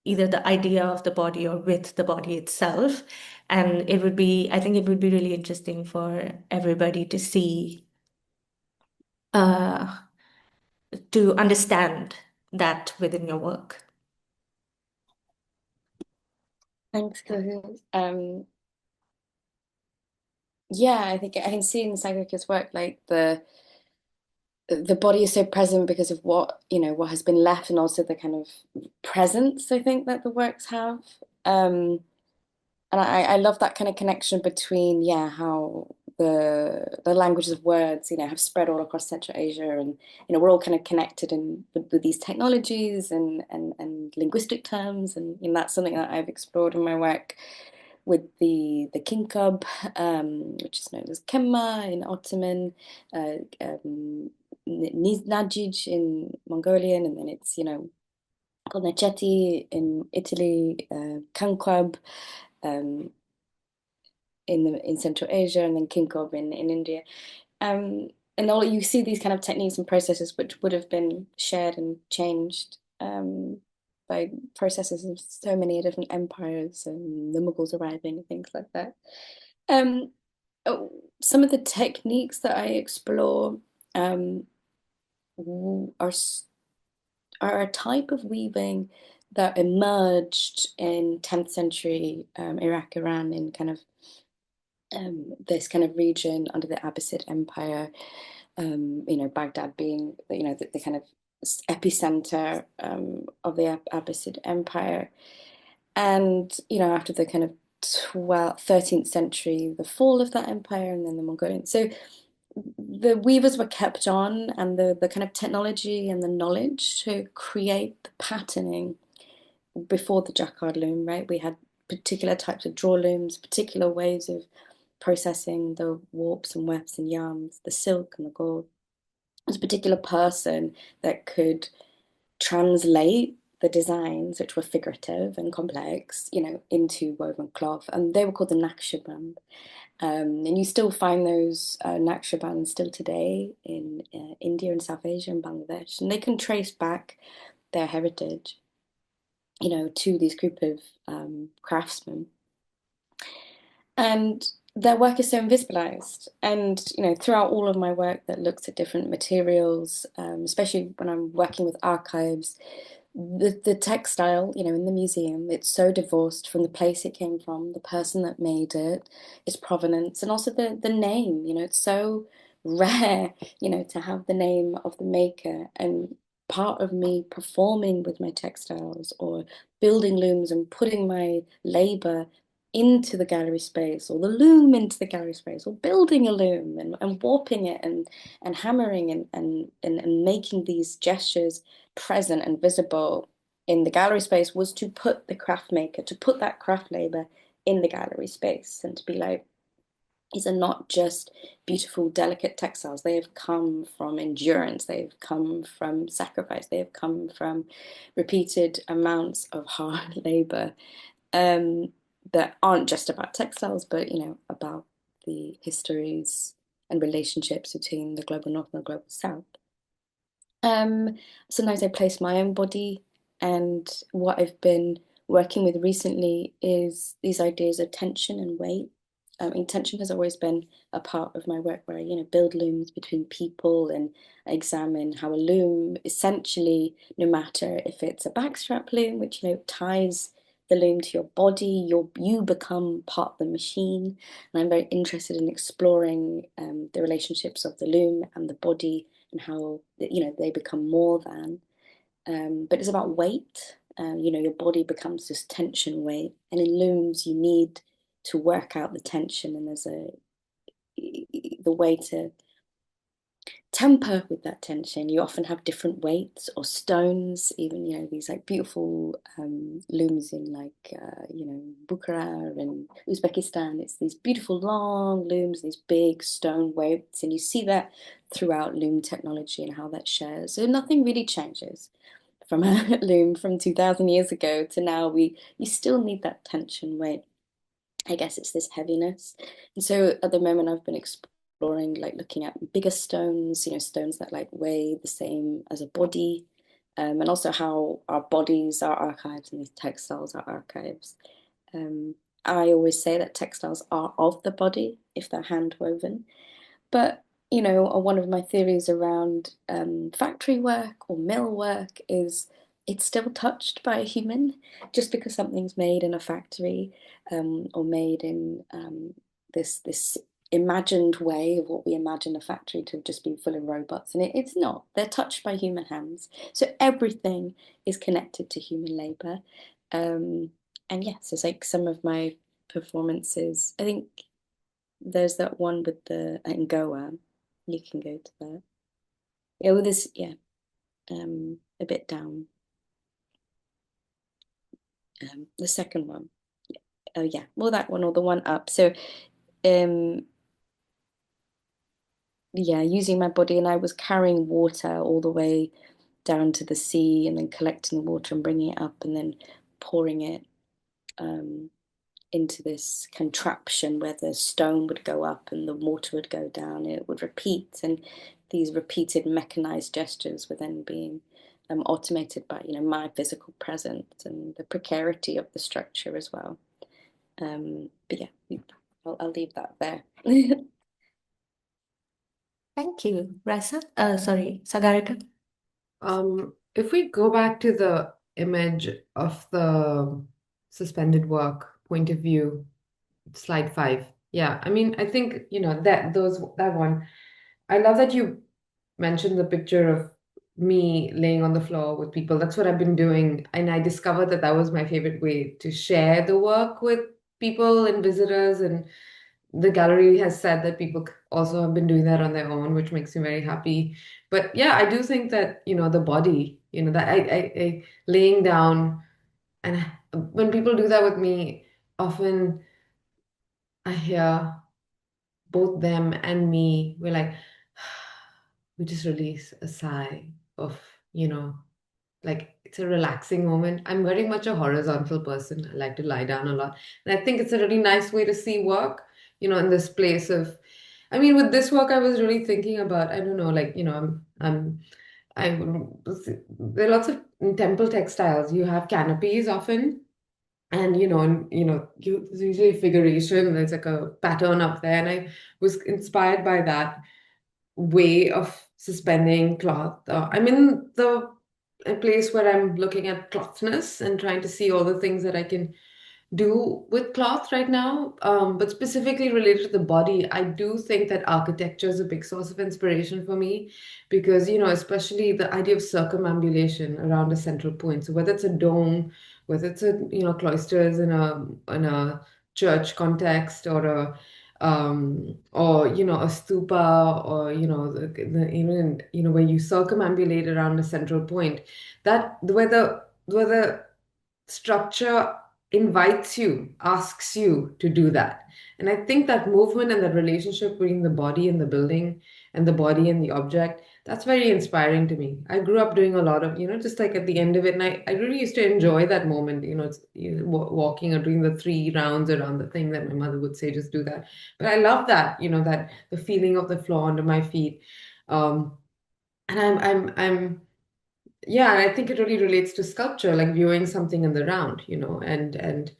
either the idea of the body or with the body itself. And I think it would be really interesting for everybody to see, uh, to understand that within your work. Thanks, Kuhu. Yeah, I think I can see in Sagarika's work, like the body is so present because of what has been left, and also the kind of presence I think that the works have. And I love that kind of connection between, yeah, how the languages of words, have spread all across Central Asia, and we're all kind of connected with these technologies and linguistic terms, and that's something that I've explored in my work with the kinkub, which is known as kemma in Ottoman, Najij in Mongolian, and then it's called Necheti in Italy, Kankwab in Central Asia, and then kinkab in India. And all you see these kind of techniques and processes which would have been shared and changed by processes of so many different empires and the Mughals arriving and things like that. Some of the techniques that I explore are a type of weaving that emerged in 10th century Iraq, Iran, in kind of this kind of region under the Abbasid Empire, Baghdad being the kind of epicenter of the Abbasid Empire. And after the kind of 13th century, the fall of that empire, and then the Mongolian. So the weavers were kept on, and the kind of technology and the knowledge to create the patterning before the jacquard loom, right? We had particular types of draw looms, particular ways of processing the warps and wefts and yarns, the silk and the gold. There's a particular person that could translate the designs, which were figurative and complex, into woven cloth, and they were called the Naqshband. And you still find those Naqshbands still today in India and South Asia and Bangladesh, and they can trace back their heritage, to these group of craftsmen. And their work is so invisibilized. And, throughout all of my work that looks at different materials, especially when I'm working with archives, the textile, in the museum, it's so divorced from the place it came from, the person that made it, its provenance, and also the name. It's so rare, to have the name of the maker. And part of me performing with my textiles or building looms and putting my labor into the gallery space, or the loom into the gallery space, or building a loom and warping it and hammering and making these gestures present and visible in the gallery space, was to put the craft maker, to put that craft labor in the gallery space, and to be like, these are not just beautiful, delicate textiles. They have come from endurance. They've come from sacrifice. They have come from repeated amounts of hard labor that aren't just about textiles, but about the histories and relationships between the global north and the global south. Sometimes I place my own body, and what I've been working with recently is these ideas of tension and weight. Tension has always been a part of my work, where I build looms between people, and I examine how a loom, essentially, no matter if it's a backstrap loom, which ties the loom to your body, you become part of the machine. And I'm very interested in exploring the relationships of the loom and the body and how they become more than. But it's about weight. Your body becomes this tension weight, and in looms you need to work out the tension, and there's the way to temper with that tension. You often have different weights or stones, even these like beautiful looms in Bukhara and Uzbekistan. It's these beautiful long looms, these big stone weights, and you see that throughout loom technology and how that shares. So nothing really changes from a loom from 2000 years ago to now. You still need that tension weight. I guess it's this heaviness. And so at the moment I've been exploring, like looking at bigger stones, stones that like weigh the same as a body, and also how our bodies are archives and these textiles are archives. I always say that textiles are of the body if they're hand woven. But one of my theories around factory work or mill work is it's still touched by a human. Just because something's made in a factory or made in this imagined way of what we imagine a factory to just be full of robots, and it's not. They're touched by human hands. So everything is connected to human labor. And yes, it's like some of my performances. I think there's that one with the in Goa. You can go to that. Yeah, with this, yeah, a bit down. The second one. Oh yeah, well that one or the one up. So, yeah, using my body, and I was carrying water all the way down to the sea, and then collecting the water and bringing it up, and then pouring it into this contraption where the stone would go up and the water would go down, and it would repeat, and these repeated mechanized gestures were then being automated by my physical presence and the precarity of the structure as well. But yeah, I'll leave that there. Thank you, Raisa. Sorry, Sagarika. If we go back to the image of the suspended work point of view, slide 5. Yeah, I mean, I think, that one. I love that you mentioned the picture of me laying on the floor with people. That's what I've been doing. And I discovered that that was my favorite way to share the work with people and visitors. And the gallery has said that people also have been doing that on their own, which makes me very happy. But yeah, I do think that, the body, that I laying down, and when people do that with me, often I hear both them and me, we're like, we just release a sigh of, like it's a relaxing moment. I'm very much a horizontal person. I like to lie down a lot. And I think it's a really nice way to see work, in this place of, I mean, with this work, I was really thinking about, I don't know, like, I there are lots of in temple textiles. You have canopies often, and there's usually a figuration. There's like a pattern up there, and I was inspired by that way of suspending cloth. I'm in a place where I'm looking at clothness and trying to see all the things that I can do with cloth right now. But specifically related to the body, I do think that architecture is a big source of inspiration for me because, especially the idea of circumambulation around a central point. So whether it's a dome, whether it's cloisters in a church context, or a stupa, or even where you circumambulate around a central point, that where the structure invites you, asks you to do that. And I think that movement and that relationship between the body and the building and the body and the object, that's very inspiring to me. I grew up doing a lot of, just like at the end of it, and I really used to enjoy that moment, walking or doing the 3 rounds around the thing that my mother would say, just do that. But I love that, that the feeling of the floor under my feet. And yeah, and I think it really relates to sculpture, like viewing something in the round, and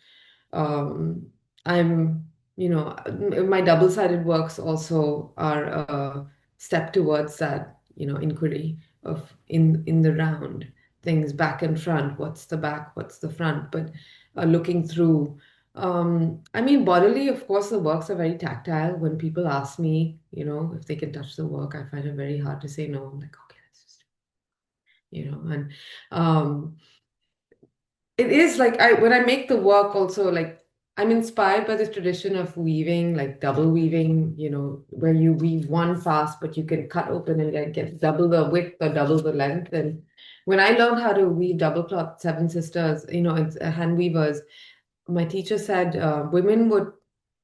um, I'm, my double-sided works also are a step towards that, inquiry of in the round, things back and front, what's the back, what's the front. But looking through. I mean, bodily, of course, the works are very tactile. When people ask me, if they can touch the work, I find it very hard to say no. I'm like, okay, let's just, and um, it is like when I make the work also, like I'm inspired by the tradition of weaving, like double weaving, where you weave one fast, but you can cut open and get double the width or double the length. And when I learned how to weave double cloth, Seven Sisters, it's hand weavers, my teacher said women were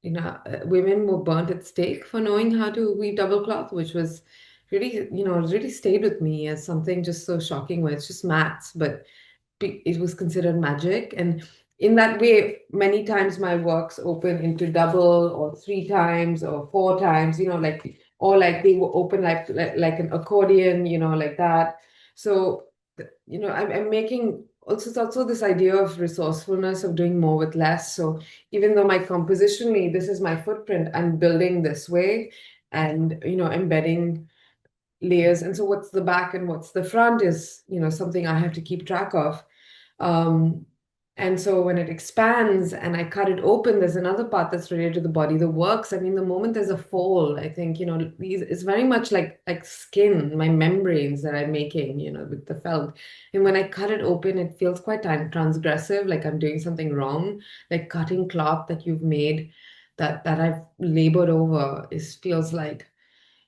burnt at stake for knowing how to weave double cloth, which was really, really stayed with me as something just so shocking where it's just maths, but it was considered magic. And in that way, many times my works open into double or three times or four times, or like they will open like an accordion, like that. So, I'm making also, it's also this idea of resourcefulness of doing more with less. So even though my compositionally, this is my footprint, I'm building this way and, embedding layers. And so what's the back and what's the front is, something I have to keep track of. Um, and so when it expands and I cut it open, there's another part that's related to the body, the works. I mean, the moment there's a fold, I think, it's very much like skin, my membranes that I'm making, with the felt. And when I cut it open, it feels quite transgressive, like I'm doing something wrong, like cutting cloth that you've made that I've labored over feels like,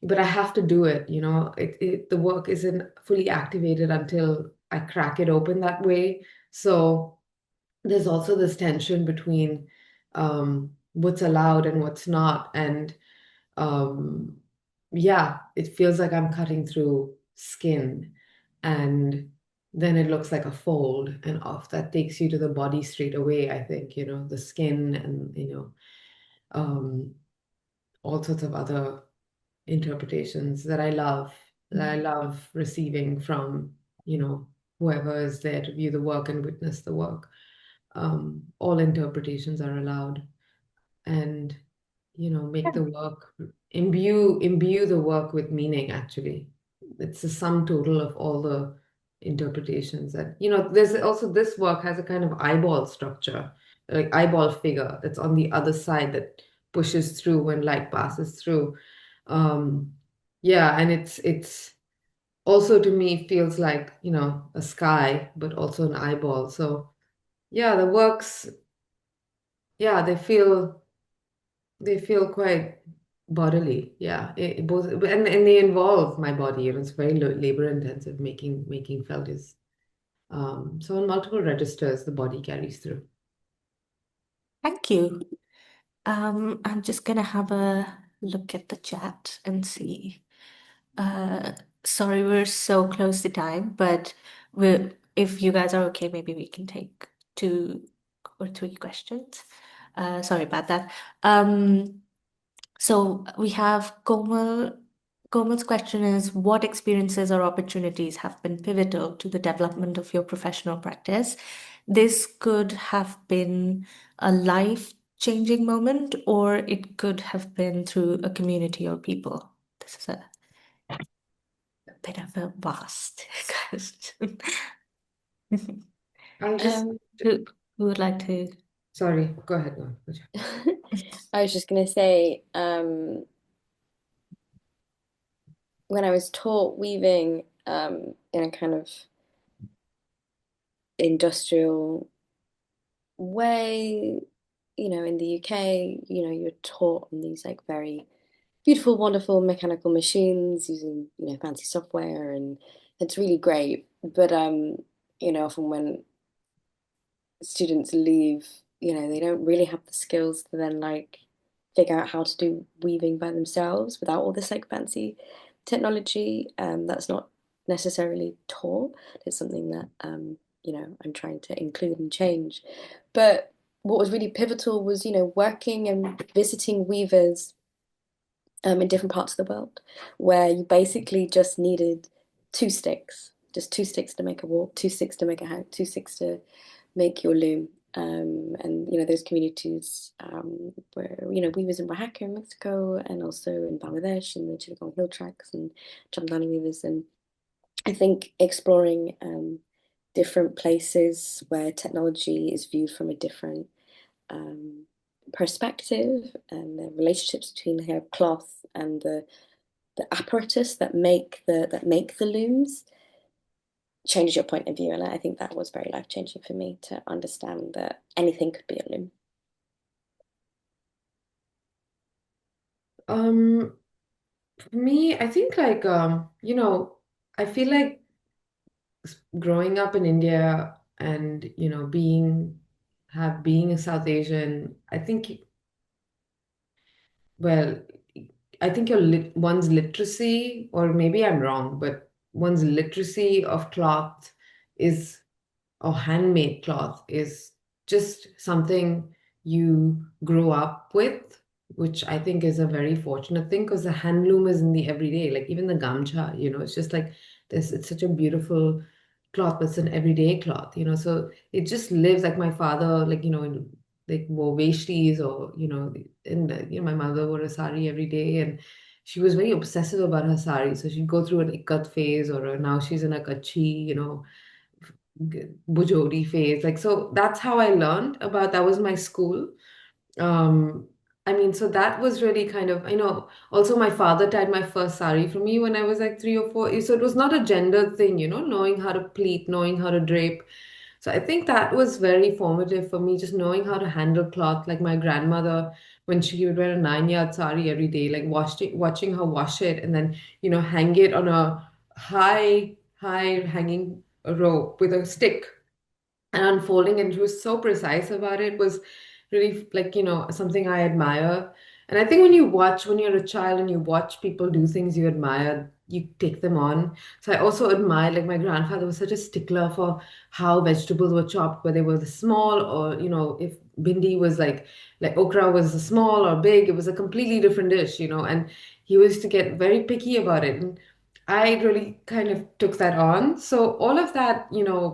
but I have to do it, the work isn't fully activated until I crack it open that way. So there's also this tension between what's allowed and what's not. And um, yeah, it feels like I'm cutting through skin, and then it looks like a fold, and off that takes you to the body straight away, I think, the skin and, um, all sorts of other interpretations that I love receiving from, whoever is there to view the work and witness the work. All interpretations are allowed, and, make the work, imbue the work with meaning, actually. It's the sum total of all the interpretations that, there's also, this work has a kind of eyeball structure, like eyeball figure that's on the other side that pushes through when light passes through. um yeah, and it's also, to me, feels like, a sky, but also an eyeball. So yeah, the works, yeah, they feel quite bodily. Yeah, both, and they involve my body, and it's very labor intensive. Making felt is so on multiple registers the body carries through. Thank you. I'm just gonna have a look at the chat and see. Uh, Sorry, we're so close to time, but if you guys are okay, maybe we can take 2 or 3 questions. Sorry about that. So we have Komal. Komal's question is, what experiences or opportunities have been pivotal to the development of your professional practice? This could have been a life-changing moment, or it could have been through a community or people. This is a bit of a vast question. I'll just Who would like to? Sorry, go ahead. No, I was just going to say, when I was taught weaving in a kind of industrial way, in the UK, you're taught on these like very beautiful, wonderful mechanical machines using, fancy software, and it's really great. But often when students leave, they don't really have the skills to then like figure out how to do weaving by themselves without all this like fancy technology. That's not necessarily taught. It's something that I'm trying to include and change. But what was really pivotal was, working and visiting weavers in different parts of the world, where you basically just needed just 2 sticks to make a wall, 2 sticks to make a hat, 2 sticks to make your loom. And those communities where weavers in Oaxaca in Mexico, and also in Bangladesh in the Chittagong Hill Tracts and Chamdani weavers. And I think exploring different places where technology is viewed from a different perspective, and the relationships between the hair cloth and the apparatus that make the looms changes your point of view. And I think that was very life-changing for me, to understand that anything could be a loom. For me, I think like I feel like growing up in India and being a South Asian, well, I think one's literacy, or maybe I'm wrong, but one's literacy of cloth is or handmade cloth is just something you grow up with, which I think is a very fortunate thing, because the handloom is in the everyday, like even the gamcha, it's just like this, it's such a beautiful cloth, but it's an everyday cloth, so it just lives. Like my father, like, like wore veshtis, or, my mother wore a sari every day, and she was very obsessive about her sari. So she'd go through an ikat phase, or now she's in a kachi, bujodi phase. Like, so that's how I learned about, that was my school. Um, I mean, so that was really kind of, also my father tied my first sari for me when I was like 3 or 4. So it was not a gender thing, knowing how to pleat, knowing how to drape. So I think that was very formative for me, just knowing how to handle cloth. Like my grandmother, when she would wear a 9 yard sari every day, like watching her wash it, and then, hang it on a high hanging rope with a stick and unfolding, and she was so precise about it. Was really, like, something I admire. And I think when you're a child and you watch people do things you admire, you take them on. So I also admire, like, my grandfather was such a stickler for how vegetables were chopped, whether they were small, or, if bindi was like okra was small or big, it was a completely different dish, and he used to get very picky about it. And I really kind of took that on. So all of that,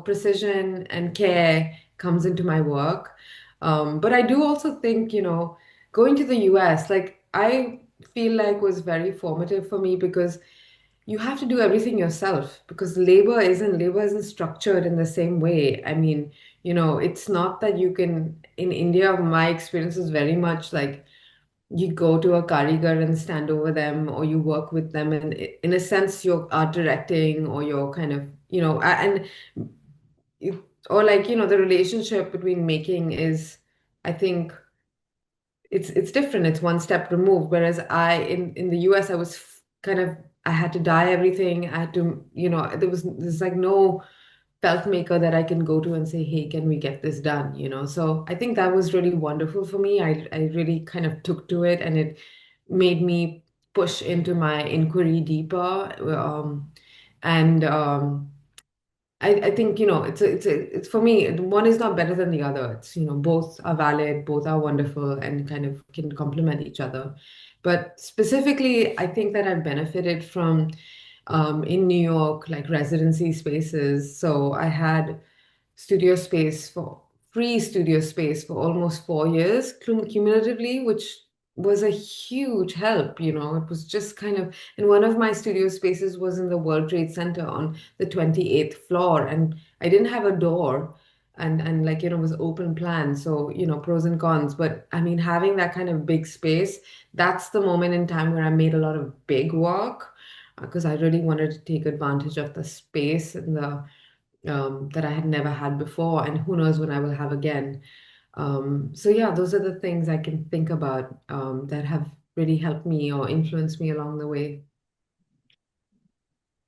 precision and care comes into my work. But I do also think, going to the US, like, I feel like was very formative for me, because you have to do everything yourself, because labor isn't structured in the same way. I mean, it's not that you can, in India, my experience is very much like you go to a karigar and stand over them, or you work with them, and in a sense you're art directing, or you're kind of, and or like, the relationship between making is, I think, it's different. It's one step removed. Whereas in the US, I was kind of, I had to dye everything. I had to, there's like no felt maker that I can go to and say, hey, can we get this done? So I think that was really wonderful for me. I really kind of took to it, and it made me push into my inquiry deeper. And I think, it's for me, one is not better than the other. It's, both are valid, both are wonderful, and kind of can complement each other. But specifically, I think that I've benefited from, in New York, like residency spaces. So I had studio space for free studio space for almost 4 years cumulatively, which was a huge help. It was just kind of, and one of my studio spaces was in the World Trade Center on the 28th floor, and I didn't have a door. And like, it was open plan. So, pros and cons. But I mean, having that kind of big space, that's the moment in time where I made a lot of big work, because I really wanted to take advantage of the space and the that I had never had before, and who knows when I will have again. So yeah, those are the things I can think about, that have really helped me or influenced me along the way.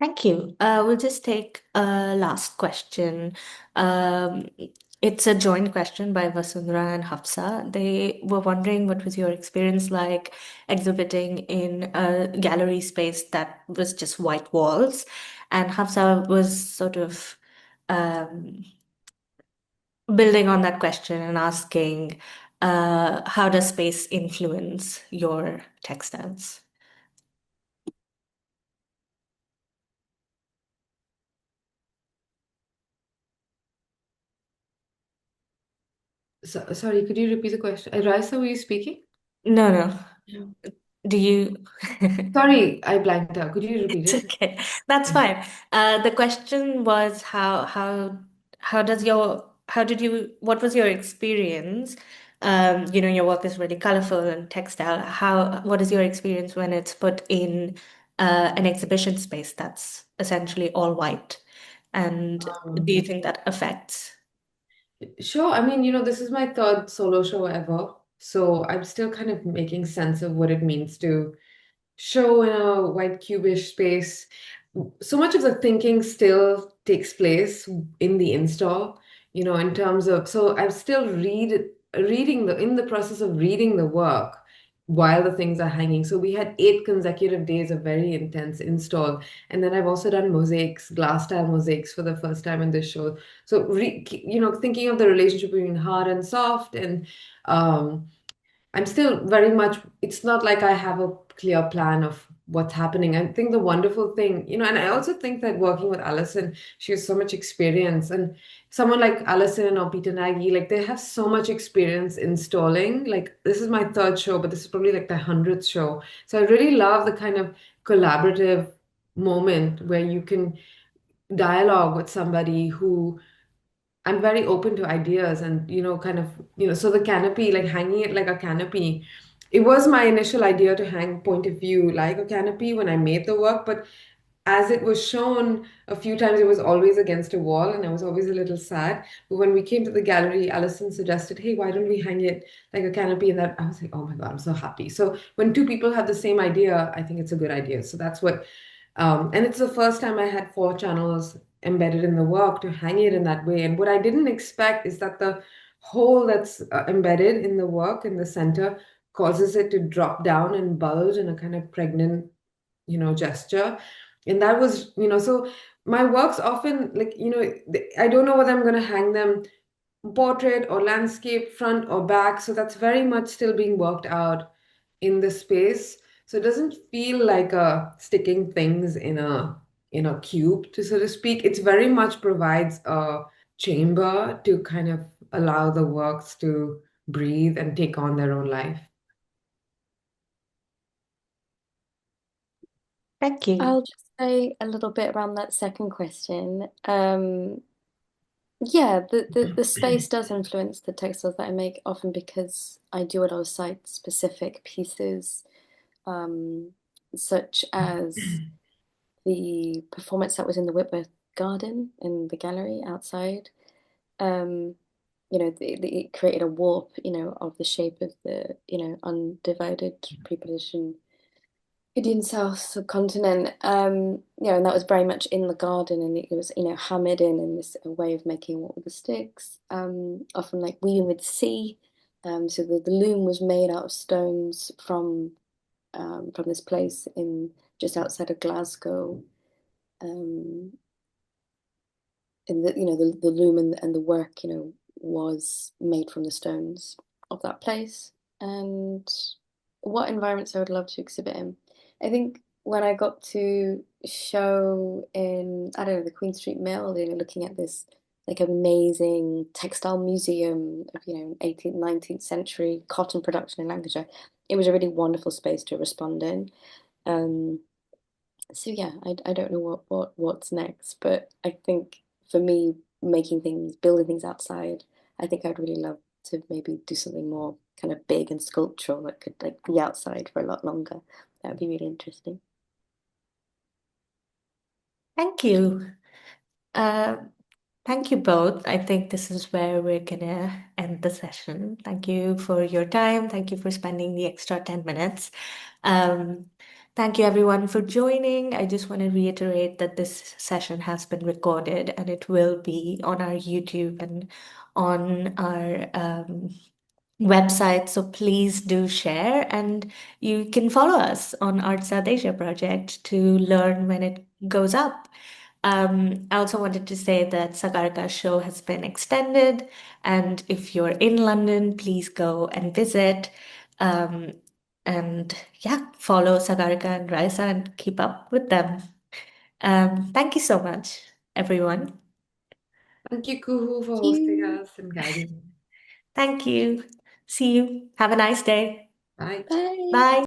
Thank you. We'll just take a last question. Um, it's a joint question by Vasundhara and Hafsa. They were wondering what was your experience like exhibiting in a gallery space that was just white walls. And Hafsa was sort of um, building on that question and asking, how does space influence your textiles? So, sorry, could you repeat the question? Raisa, were you speaking? No, no. No. Do you? Sorry, I blanked out. Could you repeat It's it? okay. That's fine. The question was how what was your experience? Your work is really colorful and textile. What is your experience when it's put in an exhibition space that's essentially all white? And do you think that affects? Sure. I mean, this is my third solo show ever. So I'm still kind of making sense of what it means to show in a white cubish space. So much of the thinking still takes place in the install, in terms of, so I'm still reading in the process of reading the work while the things are hanging. So we had 8 consecutive days of very intense install. And then I've also done mosaics, glass tile mosaics for the first time in this show. So, thinking of the relationship between hard and soft, and I'm still very much, it's not like I have a clear plan of what's happening. I think the wonderful thing, and I also think that working with Alison, she has so much experience. And someone like Alison or Peter Nagy, like they have so much experience installing. Like this is my third show, but this is probably like the 100th show. So I really love the kind of collaborative moment where you can dialogue with somebody who I'm very open to ideas and, kind of, so the canopy, like hanging it like a canopy, it was my initial idea to hang point of view like a canopy when I made the work. But as it was shown a few times, it was always against a wall and I was always a little sad. But when we came to the gallery, Alison suggested, hey, why don't we hang it like a canopy? And that I was like, oh my God, I'm so happy. So when two people have the same idea, I think it's a good idea. So that's what and it's the first time I had 4 channels embedded in the work to hang it in that way. And what I didn't expect is that the hole that's embedded in the work in the center causes it to drop down and bulge in a kind of pregnant, gesture. And that was, so my works often like, I don't know whether I'm going to hang them portrait or landscape, front or back. So that's very much still being worked out in the space. So it doesn't feel like sticking things in a cube, to so to speak. It's very much provides a chamber to kind of allow the works to breathe and take on their own life. Thank you. I'll just say a little bit around that second question. Yeah, the space does influence the textiles that I make, often because I do a lot of site-specific pieces, such as the performance that was in the Whitworth Garden in the gallery outside. It created a warp, of the shape of the, undivided pre-partition Indian South subcontinent. And that was very much in the garden, and it was, hammered in this way of making what were the sticks, often like weaving with the sea. So the loom was made out of stones from this place in just outside of Glasgow. Um, and the loom and the work, was made from the stones of that place. And what environments I would love to exhibit in. I think when I got to show in, I don't know, the Queen Street Mill, looking at this like amazing textile museum of, 18th, 19th century cotton production in Lancashire, it was a really wonderful space to respond in. So yeah, I don't know what's next, but I think for me, building things outside, I think I'd really love to maybe do something more kind of big and sculptural that could like be outside for a lot longer. That would be really interesting. Thank you. Thank you both. I think this is where we're gonna end the session. Thank you for your time. Thank you for spending the extra 10 minutes. Thank you everyone for joining. I just want to reiterate that this session has been recorded and it will be on our YouTube and on our website. So please do share, and you can follow us on Art South Asia Project to learn when it goes up. I also wanted to say that Sagarika's show has been extended, and if you're in London, please go and visit. And yeah, follow Sagarika and Raisa and keep up with them. Thank you so much, everyone. Thank you, Kuhu, for Thank hosting you. us and guiding. Thank you. See you. Have a nice day. Bye. Bye. Bye.